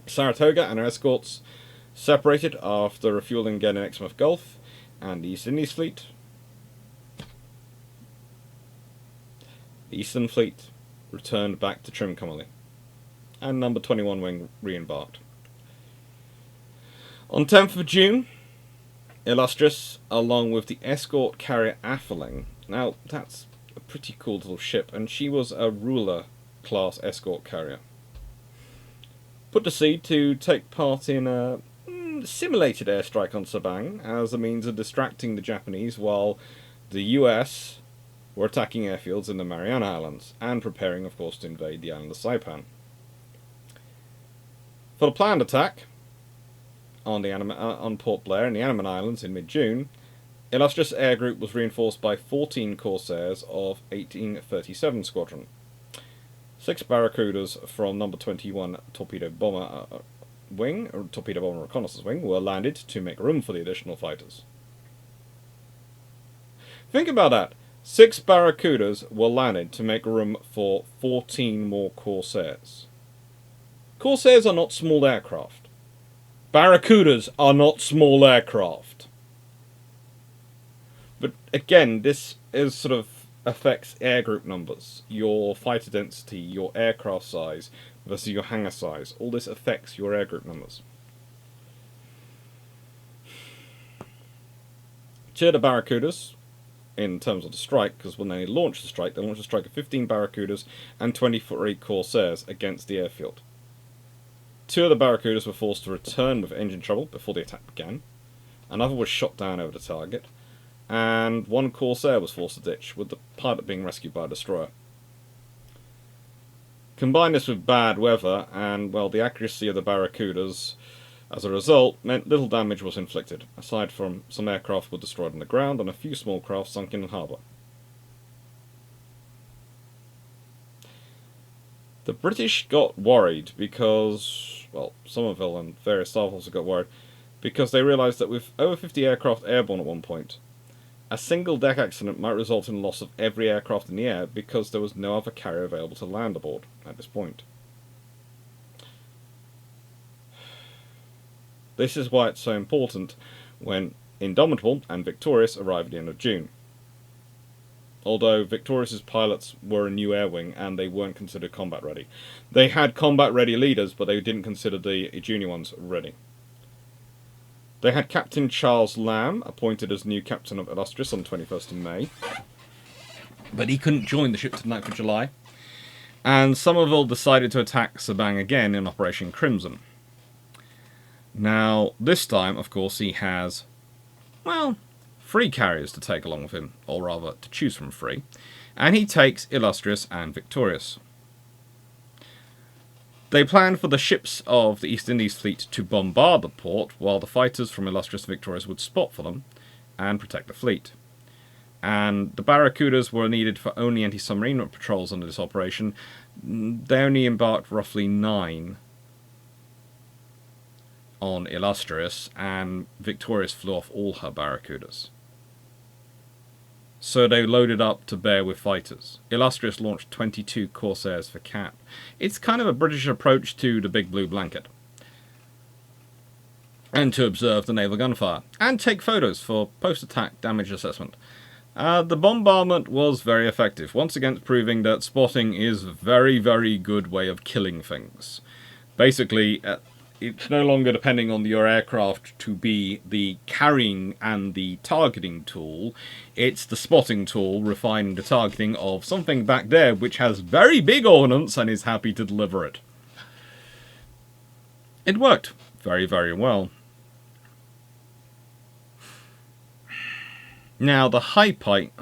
Saratoga and her escorts separated after refueling again in Exmouth Gulf and the East Indies Fleet. The Eastern Fleet returned back to Trincomalee, and number 21 wing re-embarked. On 10th of June, Illustrious, along with the escort carrier Atheling, now that's a pretty cool little ship, and she was a Ruler class escort carrier, put to sea to take part in a simulated airstrike on Sabang as a means of distracting the Japanese while the US were attacking airfields in the Mariana Islands and preparing, of course, to invade the island of Saipan. For the planned attack on Port Blair and the Andaman Islands in mid-June, Illustrious Air Group was reinforced by 14 Corsairs of 1837 Squadron. 6 Barracudas from number 21 Torpedo Bomber Wing, or Torpedo Bomber Reconnaissance Wing, were landed to make room for the additional fighters. Think about that. 6 Barracudas were landed to make room for 14 more Corsairs. Corsairs are not small aircraft. Barracudas are not small aircraft. But again, this is sort of affects air group numbers, your fighter density, your aircraft size versus your hangar size. All this affects your air group numbers. 2 of the Barracudas, in terms of the strike, because when they launched the strike of 15 Barracudas and 23 Corsairs against the airfield. 2 of the Barracudas were forced to return with engine trouble before the attack began. Another was shot down over the target. And 1 Corsair was forced to ditch, with the pilot being rescued by a destroyer. Combine this with bad weather, and, well, the accuracy of the Barracudas, as a result, meant little damage was inflicted, aside from some aircraft were destroyed on the ground and a few small craft sunk in the harbour. The British got worried because, well, Somerville and various staff also got worried, because they realised that with over 50 aircraft airborne at one point, a single deck accident might result in the loss of every aircraft in the air because there was no other carrier available to land aboard at this point. This is why it's so important when Indomitable and Victorious arrive at the end of June. Although Victorious's pilots were a new air wing and they weren't considered combat ready. They had combat ready leaders, but they didn't consider the junior ones ready. They had Captain Charles Lamb appointed as new captain of Illustrious on the 21st of May. But he couldn't join the ship to the 9th of July. And Somerville decided to attack Sabang again in Operation Crimson. Now, this time, of course, he has, well, 3 carriers to take along with him, or rather, to choose from 3. And he takes Illustrious and Victorious. They planned for the ships of the East Indies fleet to bombard the port, while the fighters from Illustrious and Victorious would spot for them and protect the fleet. And the Barracudas were needed for only anti-submarine patrols under this operation. They only embarked roughly 9 on Illustrious, and Victorious flew off all her Barracudas. So they loaded up to bear with fighters. Illustrious launched 22 Corsairs for cap. It's kind of a British approach to the Big Blue Blanket. And to observe the naval gunfire. And take photos for post-attack damage assessment. The bombardment was very effective, once again proving that spotting is a very, very good way of killing things. Basically, it's no longer depending on your aircraft to be the carrying and the targeting tool. It's the spotting tool refining the targeting of something back there which has very big ordnance and is happy to deliver it. It worked very, very well. Now, the high point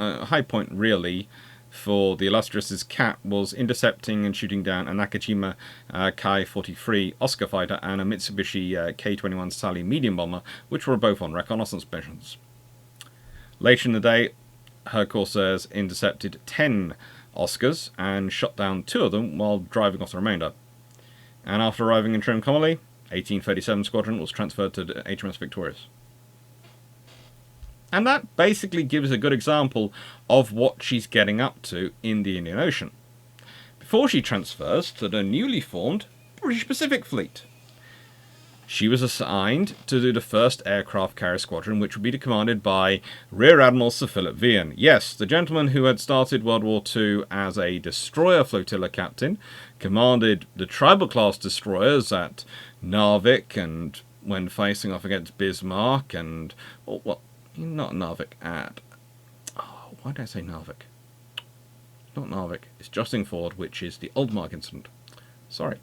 really for the Illustrious's cap was intercepting and shooting down a Nakajima Kai-43 Oscar fighter and a Mitsubishi K-21 Sally medium bomber, which were both on reconnaissance missions. Later in the day, her Corsairs intercepted 10 Oscars and shot down 2 of them while driving off the remainder. And after arriving in Trincomalee, 1837 Squadron was transferred to the HMS Victorious. And that basically gives a good example of what she's getting up to in the Indian Ocean, before she transfers to the newly formed British Pacific Fleet. She was assigned to do the 1st Aircraft Carrier Squadron, which would be commanded by Rear Admiral Sir Philip Vian. Yes, the gentleman who had started World War II as a destroyer flotilla captain, commanded the Tribal-class destroyers at Narvik, and when facing off against Bismarck, and... not Narvik, at... Oh, why did I say Narvik? Not Narvik, it's Justingford, which is the Oldmark incident. Sorry,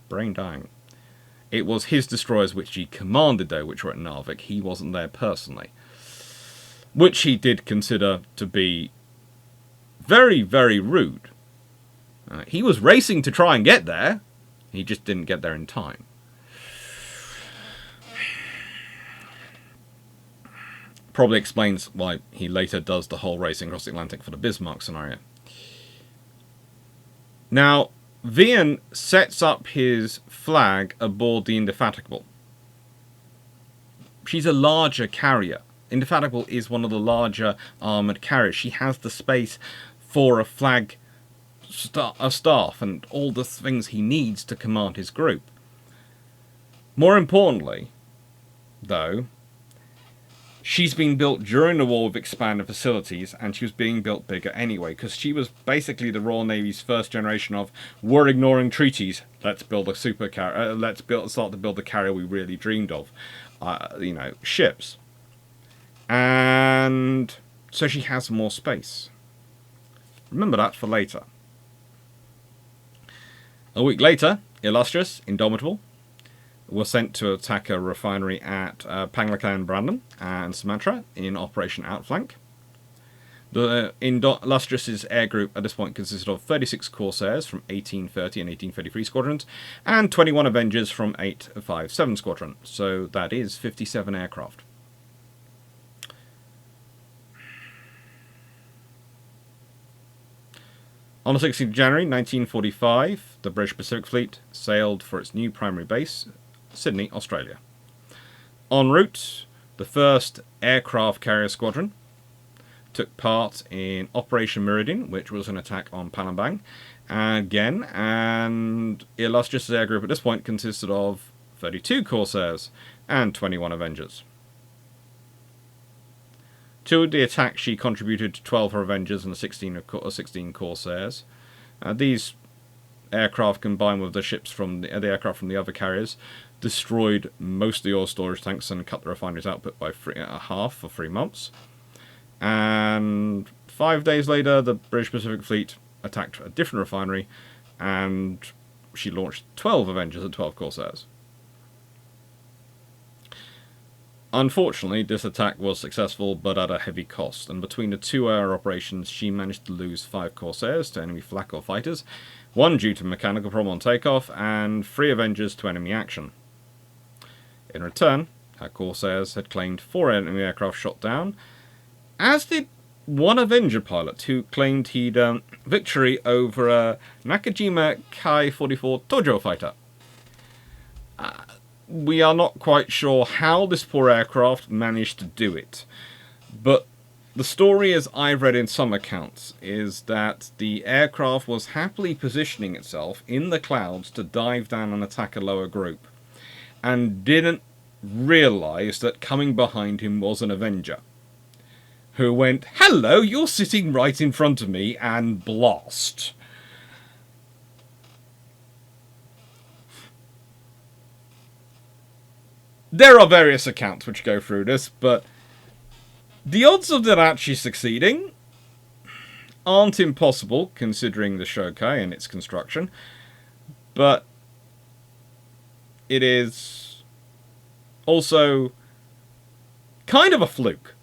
brain dying. It was his destroyers which he commanded, though, which were at Narvik. He wasn't there personally. Which he did consider to be very, very rude. He was racing to try and get there. He just didn't get there in time. Probably explains why he later does the whole racing across the Atlantic for the Bismarck scenario. Now, Vian sets up his flag aboard the Indefatigable. She's a larger carrier. Indefatigable is one of the larger armoured carriers. She has the space for a flag staff and all the things he needs to command his group. More importantly, though, she's been built during the war with expanded facilities, and she was being built bigger anyway, because she was basically the Royal Navy's first generation of, we're ignoring treaties, let's build a super carrier, start to build the carrier we really dreamed of, ships. And so she has more space. Remember that for later. A week later, Illustrious, Indomitable, was sent to attack a refinery at Panglakayan, Brandon, and Sumatra in Operation Outflank. The Illustrious's air group at this point consisted of 36 Corsairs from 1830 and 1833 squadrons, and 21 Avengers from 857 squadron. So that is 57 aircraft. On the 16th of January 1945, the British Pacific Fleet sailed for its new primary base, Sydney, Australia. En route, the 1st Aircraft Carrier Squadron took part in Operation Meridian, which was an attack on Palembang again, and Illustrious's air group at this point consisted of 32 Corsairs and 21 Avengers. To the attack, she contributed 12 Avengers and 16 Corsairs. These aircraft, combined with the ships from the aircraft from the other carriers, destroyed most of the oil storage tanks and cut the refinery's output by half for 3 months. And 5 days later, the British Pacific Fleet attacked a different refinery, and she launched 12 Avengers and 12 Corsairs. Unfortunately, this attack was successful, but at a heavy cost, and between the 2 air operations, she managed to lose 5 Corsairs to enemy flak or fighters, 1 due to mechanical problem on takeoff, and 3 Avengers to enemy action. In return, her Corsairs had claimed 4 enemy aircraft shot down, as did 1 Avenger pilot who claimed he'd victory over a Nakajima Kai-44 Tojo fighter. we are not quite sure how this poor aircraft managed to do it. But the story, as I've read in some accounts, is that the aircraft was happily positioning itself in the clouds to dive down and attack a lower group, and didn't realise that coming behind him was an Avenger, who went, "Hello, you're sitting right in front of me," and blast. There are various accounts which go through this, but the odds of that actually succeeding aren't impossible, considering the Shokai and its construction, but it is also kind of a fluke.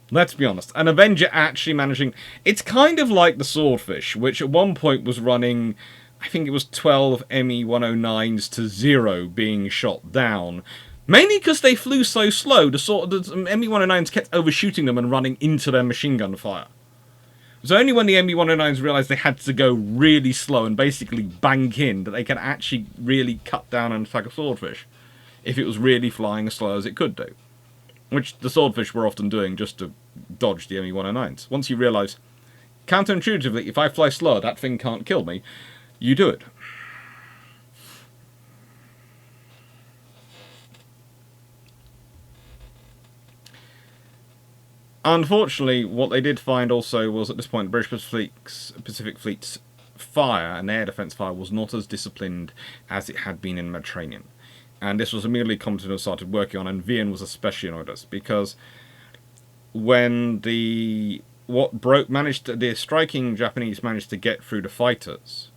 Let's be honest. An Avenger actually managing... It's kind of like the Swordfish, which at one point was running, I think it was 12 ME-109s to 0 being shot down. Mainly because they flew so slow, the ME-109s kept overshooting them and running into their machine gun fire. It was only when the ME-109s realised they had to go really slow and basically bank in that they could actually really cut down and attack a Swordfish, if it was really flying as slow as it could do. Which the Swordfish were often doing just to dodge the ME-109s. Once you realise, counterintuitively, if I fly slower, that thing can't kill me, you do it. Unfortunately, what they did find also was at this point the British Pacific Fleet's fire and air defence fire was not as disciplined as it had been in the Mediterranean. And this was immediately Compton started working on, and Vian was especially annoyed us because when the striking Japanese managed to get through the fighters,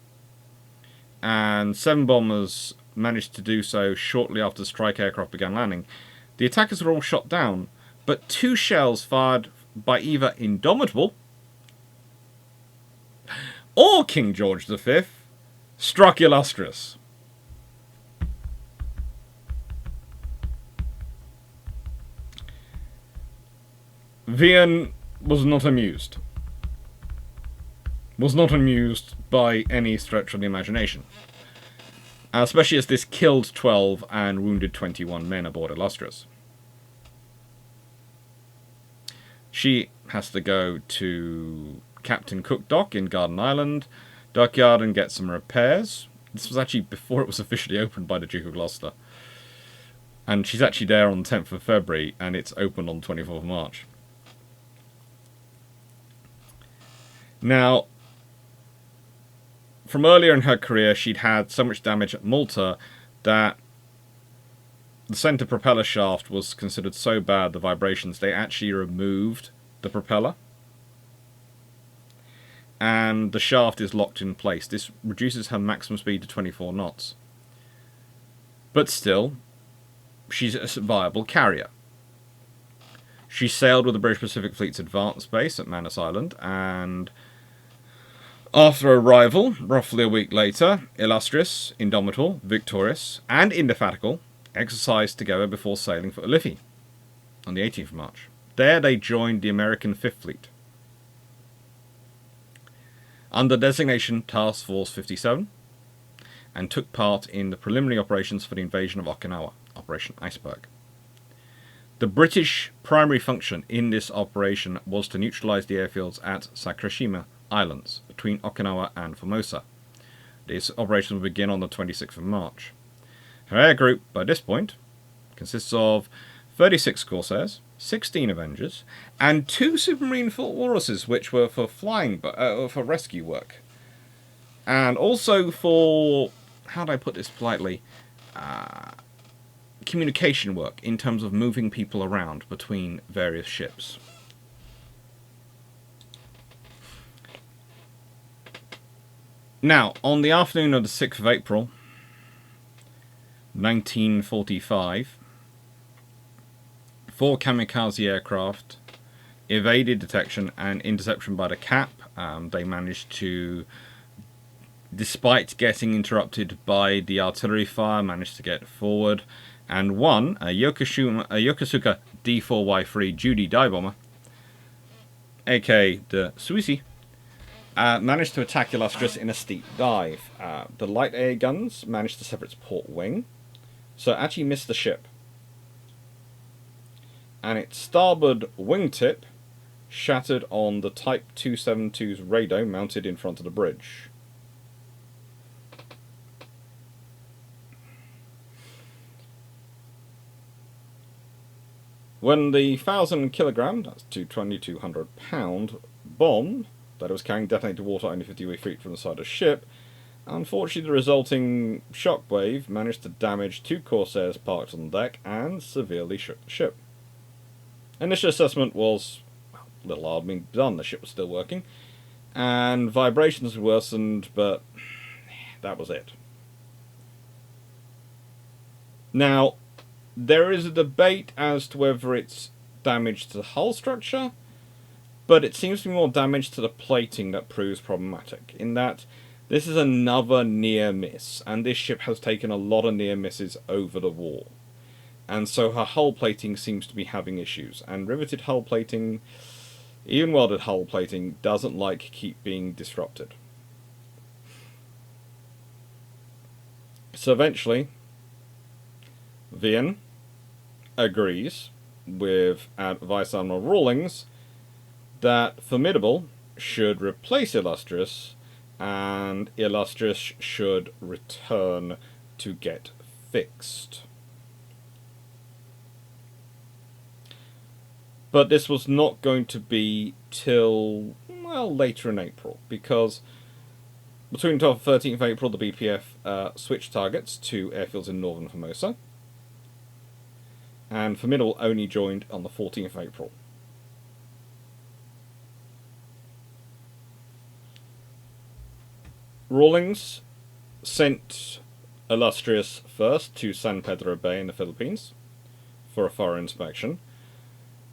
and 7 bombers managed to do so shortly after the strike aircraft began landing, the attackers were all shot down. But 2 shells fired by either Indomitable or King George V struck Illustrious. Vian was not amused. Was not amused by any stretch of the imagination. Especially as this killed 12 and wounded 21 men aboard Illustrious. She has to go to Captain Cook Dock in Garden Island Dockyard and get some repairs. This was actually before it was officially opened by the Duke of Gloucester. And she's actually there on the 10th of February, and it's opened on the 24th of March. Now, from earlier in her career, she'd had so much damage at Malta that the centre propeller shaft was considered so bad, the vibrations, they actually removed the propeller. And the shaft is locked in place. This reduces her maximum speed to 24 knots. But still, she's a viable carrier. She sailed with the British Pacific Fleet's advanced base at Manus Island, and after arrival, roughly a week later, Illustrious, Indomitable, Victorious, and Indefatigable exercised together before sailing for Ulithi on the 18th of March. There they joined the American Fifth Fleet under designation Task Force 57 and took part in the preliminary operations for the invasion of Okinawa, Operation Iceberg. The British primary function in this operation was to neutralise the airfields at Sakurashima Islands between Okinawa and Formosa. This operation will begin on the 26th of March. Her air group, by this point, consists of 36 Corsairs, 16 Avengers, and 2 Supermarine Walruses, which were for flying, for rescue work. And also for, how do I put this politely, communication work in terms of moving people around between various ships. Now, on the afternoon of the 6th of April, 1945, 4 kamikaze aircraft evaded detection and interception by the Cap. They managed to, despite getting interrupted by the artillery fire, managed to get forward, and one, a Yokosuka D4Y3 Judy dive bomber, aka the Suisi, managed to attack Illustrious in a steep dive. The light air guns managed to sever its port wing. So it actually missed the ship. And its starboard wingtip shattered on the Type 272's radar mounted in front of the bridge. When the 1,000-kilogram, that's 2,200-pound, bomb that it was carrying detonated to water only 50 feet from the side of the ship, unfortunately the resulting shockwave managed to damage 2 Corsairs parked on the deck and severely shook the ship. Initial assessment was, well, a little hard being done, the ship was still working, and vibrations worsened, but that was it. Now, there is a debate as to whether it's damage to the hull structure, but it seems to be more damage to the plating that proves problematic, in that this is another near miss, and this ship has taken a lot of near misses over the war. And so her hull plating seems to be having issues, and riveted hull plating, even welded hull plating, doesn't like keep being disrupted. So eventually, Vian agrees with Vice Admiral Rawlings that Formidable should replace Illustrious, and Illustrious should return to get fixed. But this was not going to be till, well, later in April, because between 12th and 13th of April, the BPF switched targets to airfields in northern Formosa, and Formidable only joined on the 14th of April. Rawlings sent Illustrious first to San Pedro Bay in the Philippines for a thorough inspection.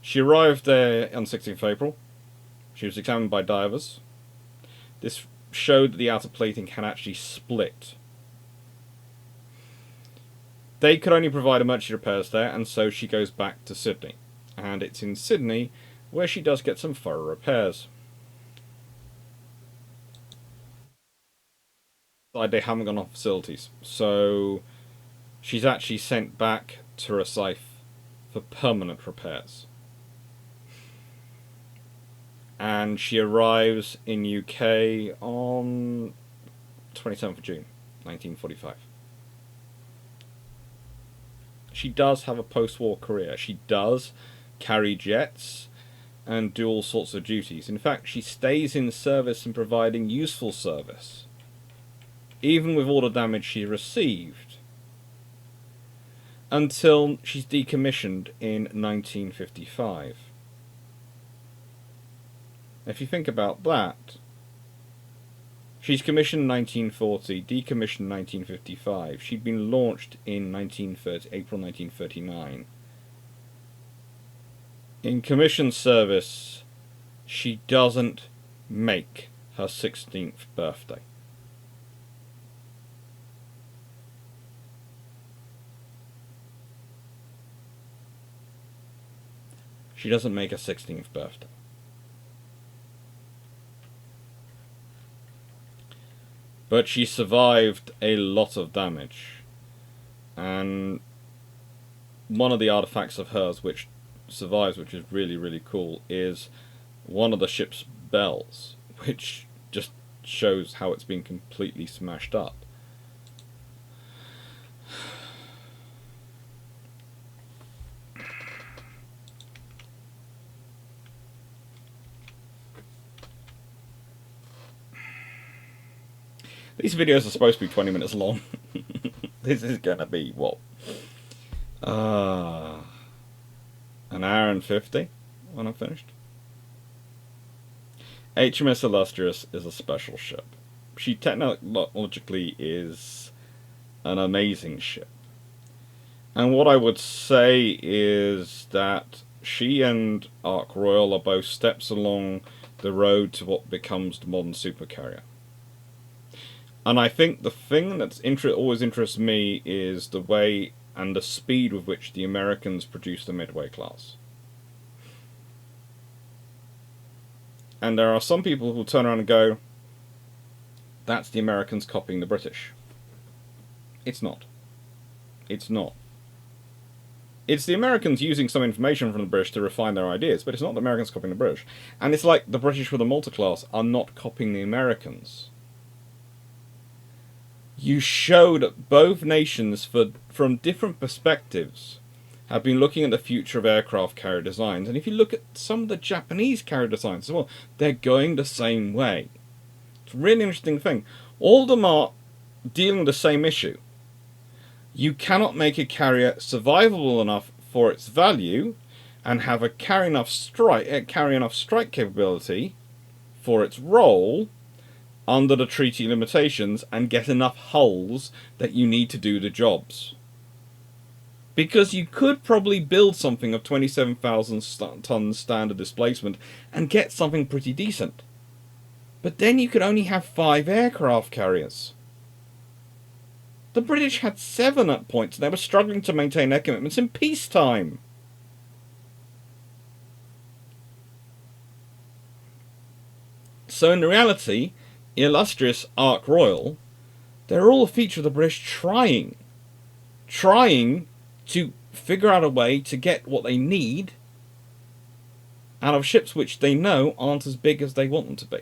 She arrived there on 16th of April. She was examined by divers. This showed that the outer plating had actually split. They could only provide emergency repairs there, and so she goes back to Sydney. And it's in Sydney where she does get some thorough repairs. They haven't gone off facilities, so she's actually sent back to Rosyth for permanent repairs. And she arrives in UK on 27th of June, 1945. She does have a post-war career. She does carry jets and do all sorts of duties. In fact, she stays in service and providing useful service, even with all the damage she received, until she's decommissioned in 1955. If you think about that, she's commissioned in 1940, decommissioned in 1955. She'd been launched in April 1939. In commissioned service, she doesn't make her 16th birthday. She doesn't make her 16th birthday. But she survived a lot of damage. And one of the artifacts of hers which survives, which is really, really cool, is one of the ship's bells, which just shows how it's been completely smashed up. These videos are supposed to be 20 minutes long. This is going to be, what? An hour and 50 when I'm finished. HMS Illustrious is a special ship. She technologically is an amazing ship. And what I would say is that she and Ark Royal are both steps along the road to what becomes the modern supercarrier. And I think the thing that's always interests me is the way and the speed with which the Americans produce the Midway class. And there are some people who turn around and go, that's the Americans copying the British. It's not. It's not. It's the Americans using some information from the British to refine their ideas, but it's not the Americans copying the British. And it's like the British with a multiclass are not copying the Americans. You show that both nations, from different perspectives, have been looking at the future of aircraft carrier designs. And if you look at some of the Japanese carrier designs as well, they're going the same way. It's a really interesting thing. All of them are dealing with the same issue. You cannot make a carrier survivable enough for its value and have a carry enough strike capability for its role under the treaty limitations and get enough hulls that you need to do the jobs. Because you could probably build something of 27,000 tons standard displacement and get something pretty decent. But then you could only have 5 aircraft carriers. The British had 7 at points, and they were struggling to maintain their commitments in peacetime. So in reality, Illustrious, Ark Royal, they're all a feature of the British trying to figure out a way to get what they need out of ships which they know aren't as big as they want them to be.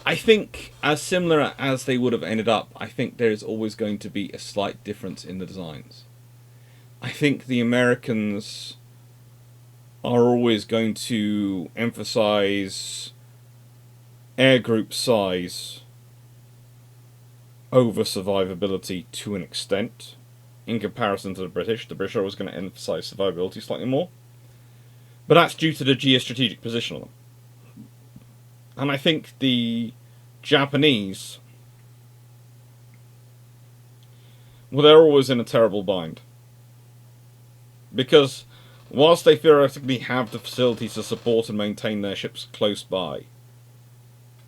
I think, as similar as they would have ended up, I think there is always going to be a slight difference in the designs. I think the Americans are always going to emphasize air group size over survivability to an extent. In comparison to the British are always going to emphasize survivability slightly more. But that's due to the geostrategic position of them. And I think the Japanese, well, they're always in a terrible bind. Because whilst they theoretically have the facilities to support and maintain their ships close by,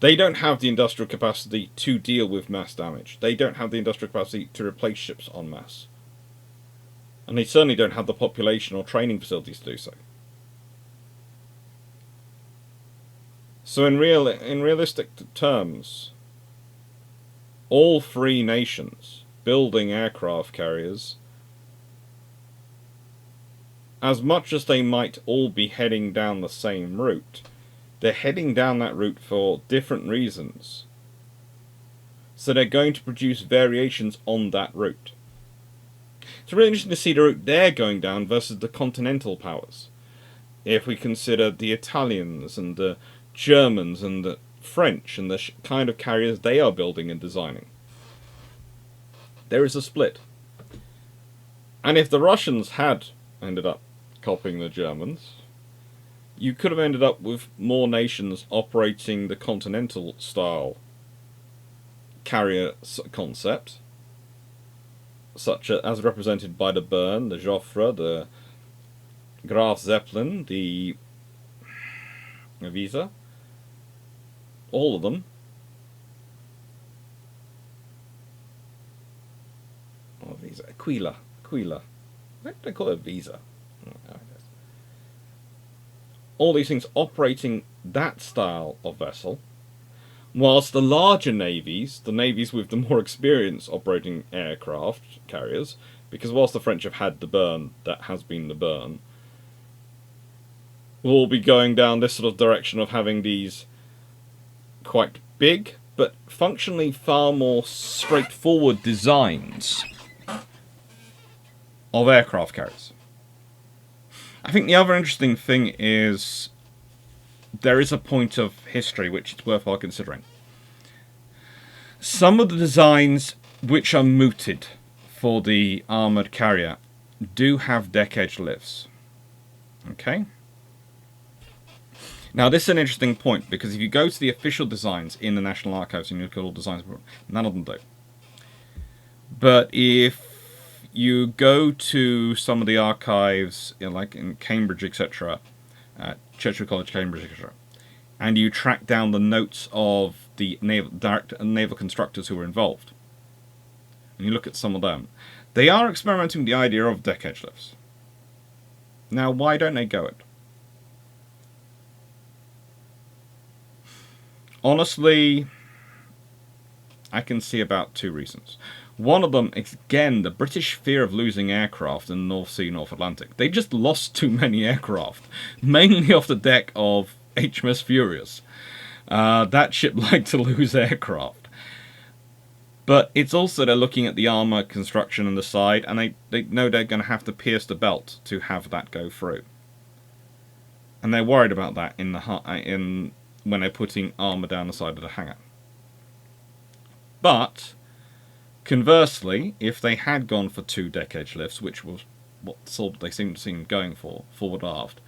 they don't have the industrial capacity to deal with mass damage. They don't have the industrial capacity to replace ships en masse. And they certainly don't have the population or training facilities to do so. So in realistic terms, all 3 nations building aircraft carriers, as much as they might all be heading down the same route, they're heading down that route for different reasons. So they're going to produce variations on that route. It's really interesting to see the route they're going down versus the continental powers. If we consider the Italians and the Germans and the French and the kind of carriers they are building and designing, there is a split. And if the Russians had ended up copying the Germans, you could have ended up with more nations operating the continental style carrier concept, such as represented by the Bern, the Joffre, the Graf Zeppelin, the Visa, all of them. Oh, Visa. Aquila. Why did I call it Visa? All these things operating that style of vessel, whilst the larger navies, the navies with the more experience operating aircraft carriers, because whilst the French have had the Bern, that has been the Bern, will all be going down this sort of direction of having these quite big, but functionally far more straightforward designs of aircraft carriers. I think the other interesting thing is there is a point of history which is worthwhile considering. Some of the designs which are mooted for the armoured carrier do have deck-edge lifts. Okay? Now this is an interesting point, because if you go to the official designs in the National Archives and you look at all designs, none of them do. But if you go to some of the archives, like in Cambridge, etc., Churchill College, Cambridge, etc., and you track down the notes of the naval constructors who were involved, and you look at some of them, they are experimenting with the idea of deck edge lifts. Now, why don't they go it? Honestly, I can see about two reasons. One of them is, again, the British fear of losing aircraft in the North Sea, North Atlantic. They just lost too many aircraft, mainly off the deck of HMS Furious. That ship liked to lose aircraft. But it's also they're looking at the armour construction on the side, and they know they're going to have to pierce the belt to have that go through. And they're worried about that when they're putting armour down the side of the hangar. But conversely, if they had gone for 2 deck edge lifts, which was what they seemed to seem going for, forward aft,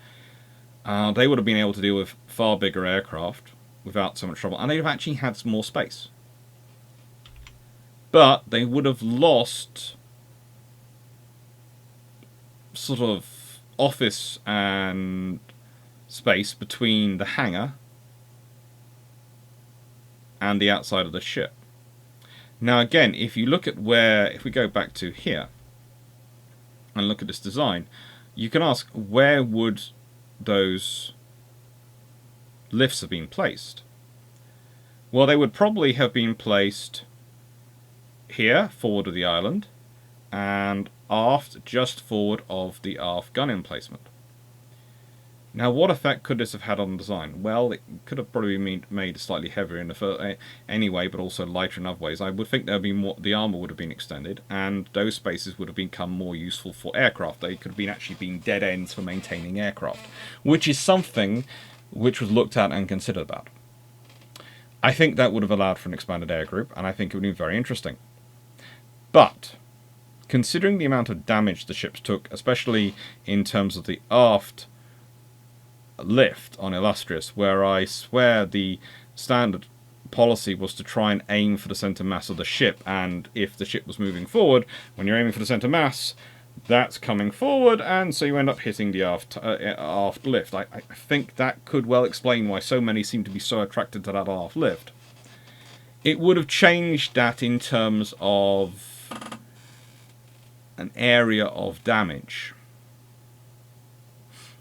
they would have been able to deal with far bigger aircraft without so much trouble, and they'd have actually had more space. But they would have lost sort of office and space between the hangar and the outside of the ship. Now again, if you look at if we go back to here and look at this design, you can ask, where would those lifts have been placed? Well, they would probably have been placed here, forward of the island, and aft, just forward of the aft gun emplacement. Now, what effect could this have had on the design? Well, it could have probably been made slightly heavier in the anyway, but also lighter in other ways. I would think there would be more, the armour would have been extended, and those spaces would have become more useful for aircraft. They could have been actually been dead ends for maintaining aircraft, which is something which was looked at and considered about. I think that would have allowed for an expanded air group, and I think it would have been very interesting. But considering the amount of damage the ships took, especially in terms of the aft lift on Illustrious, where I swear the standard policy was to try and aim for the centre mass of the ship, and if the ship was moving forward, when you're aiming for the centre mass, that's coming forward, and so you end up hitting the aft lift. I think that could well explain why so many seem to be so attracted to that aft lift. It would have changed that in terms of an area of damage.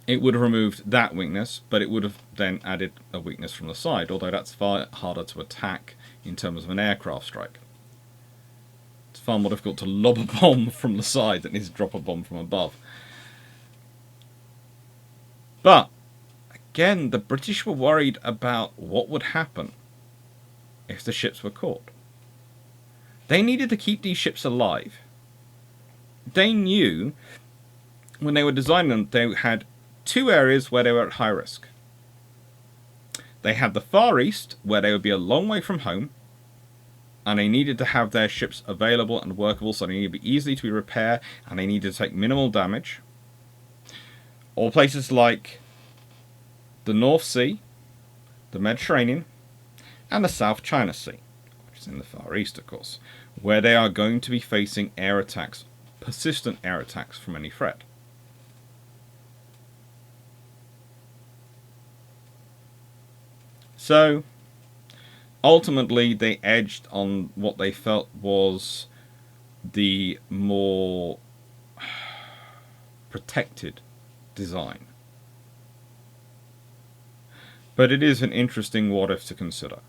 It would have removed that weakness, but it would have then added a weakness from the side, although that's far harder to attack in terms of an aircraft strike. It's far more difficult to lob a bomb from the side than it is to drop a bomb from above. But, again, the British were worried about what would happen if the ships were caught. They needed to keep these ships alive. They knew, when they were designing them, they had 2 areas where they were at high risk. They had the Far East, where they would be a long way from home, and they needed to have their ships available and workable, so they needed to be easily to be repaired, and they needed to take minimal damage. Or places like the North Sea, the Mediterranean, and the South China Sea, which is in the Far East, of course, where they are going to be facing air attacks, persistent air attacks from any threat. So, ultimately, they edged on what they felt was the more protected design. But it is an interesting what-if to consider.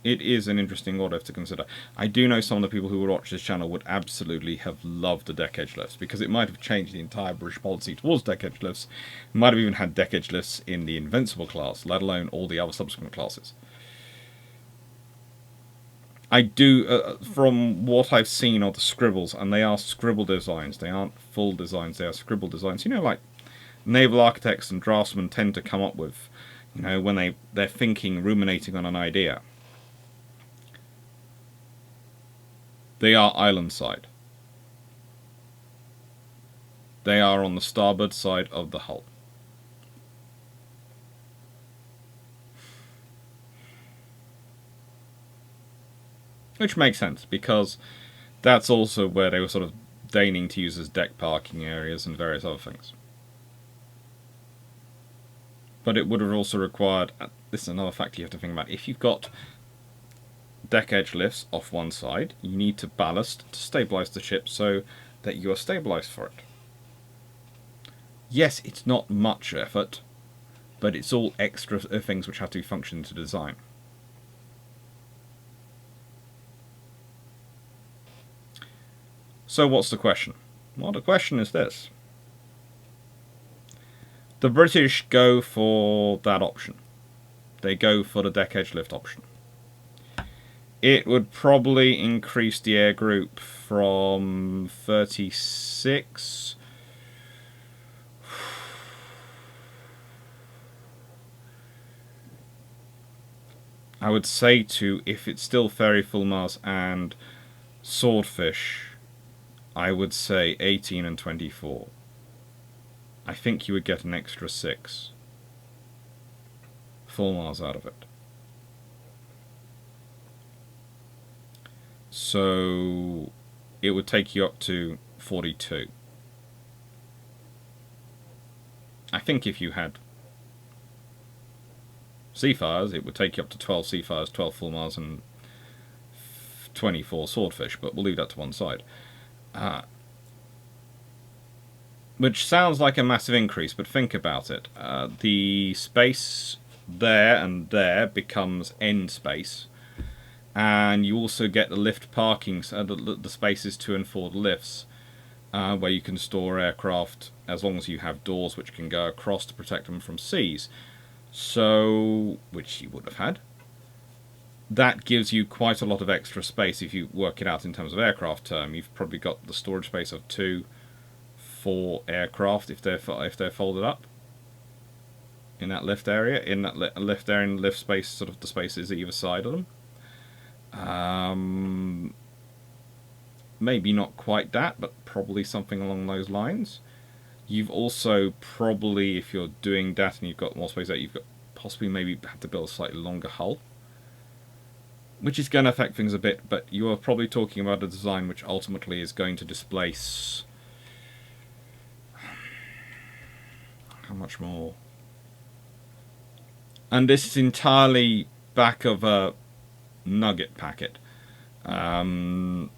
It is an interesting what-if to consider. I do know some of the people who would watch this channel would absolutely have loved the deck edge lifts, because it might have changed the entire British policy towards deck edge lifts. It might have even had deck edge lifts in the Invincible class, let alone all the other subsequent classes. I do, from what I've seen of the scribbles, and they are scribble designs, they aren't full designs, they are scribble designs, you know, like naval architects and draftsmen tend to come up with, you know, when they're thinking, ruminating on an idea. They are island side. They are on the starboard side of the hull. Which makes sense, because that's also where they were sort of deigning to use as deck parking areas and various other things. But it would have also required, this is another factor you have to think about, if you've got deck edge lifts off one side, you need to ballast to stabilise the ship so that you are stabilised for it. Yes, it's not much effort, but it's all extra things which have to be functioned to design. So what's the question? Well, the question is this. The British go for that option. They go for the deck edge lift option. It would probably increase the air group from 36. I would say to, if it's still Fairy Full Mars and Swordfish, I would say 18 and 24. I think you would get an extra 6 full Mars out of it. So it would take you up to 42. I think if you had Seafires, it would take you up to 12 Seafires, 12 full Mars, and 24 Swordfish, but we'll leave that to one side. Which sounds like a massive increase, but think about it. The space there and there becomes end space, and you also get the lift parking, the spaces to and for the lifts, where you can store aircraft as long as you have doors which can go across to protect them from seas. So, which you would have had. That gives you quite a lot of extra space if you work it out in terms of aircraft term. You've probably got the storage space of 2 for aircraft if they're folded up in that lift area, lift area and lift space, sort of the spaces either side of them. Maybe not quite that, but probably something along those lines. You've also probably, if you're doing that and you've got more space there, you've got possibly maybe have to build a slightly longer hull, which is going to affect things a bit, but you are probably talking about a design which ultimately is going to displace... How much more? And this is entirely back of a nugget packet. I'd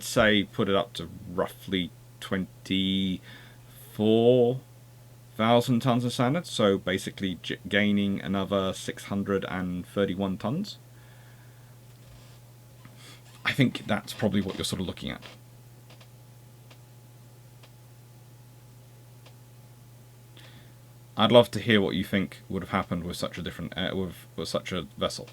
say put it up to roughly 24,000 tons of standard, so basically gaining another 631 tons. I think that's probably what you're sort of looking at. I'd love to hear what you think would have happened with such a different with such a vessel.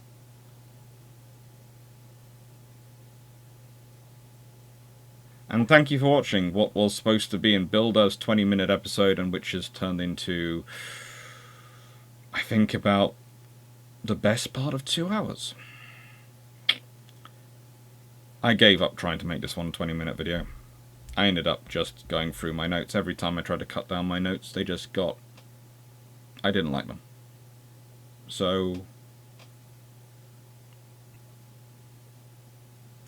And thank you for watching what was supposed to be in Builder's 20-minute episode, and which has turned into, I think, about the best part of 2 hours. I gave up trying to make this one a 20-minute video. I ended up just going through my notes. Every time I tried to cut down my notes, they just got... I didn't like them. So...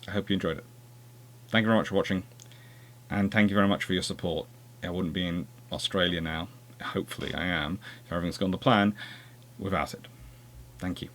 I hope you enjoyed it. Thank you very much for watching. And thank you very much for your support. I wouldn't be in Australia now, hopefully I am, if everything's gone to plan, without it. Thank you.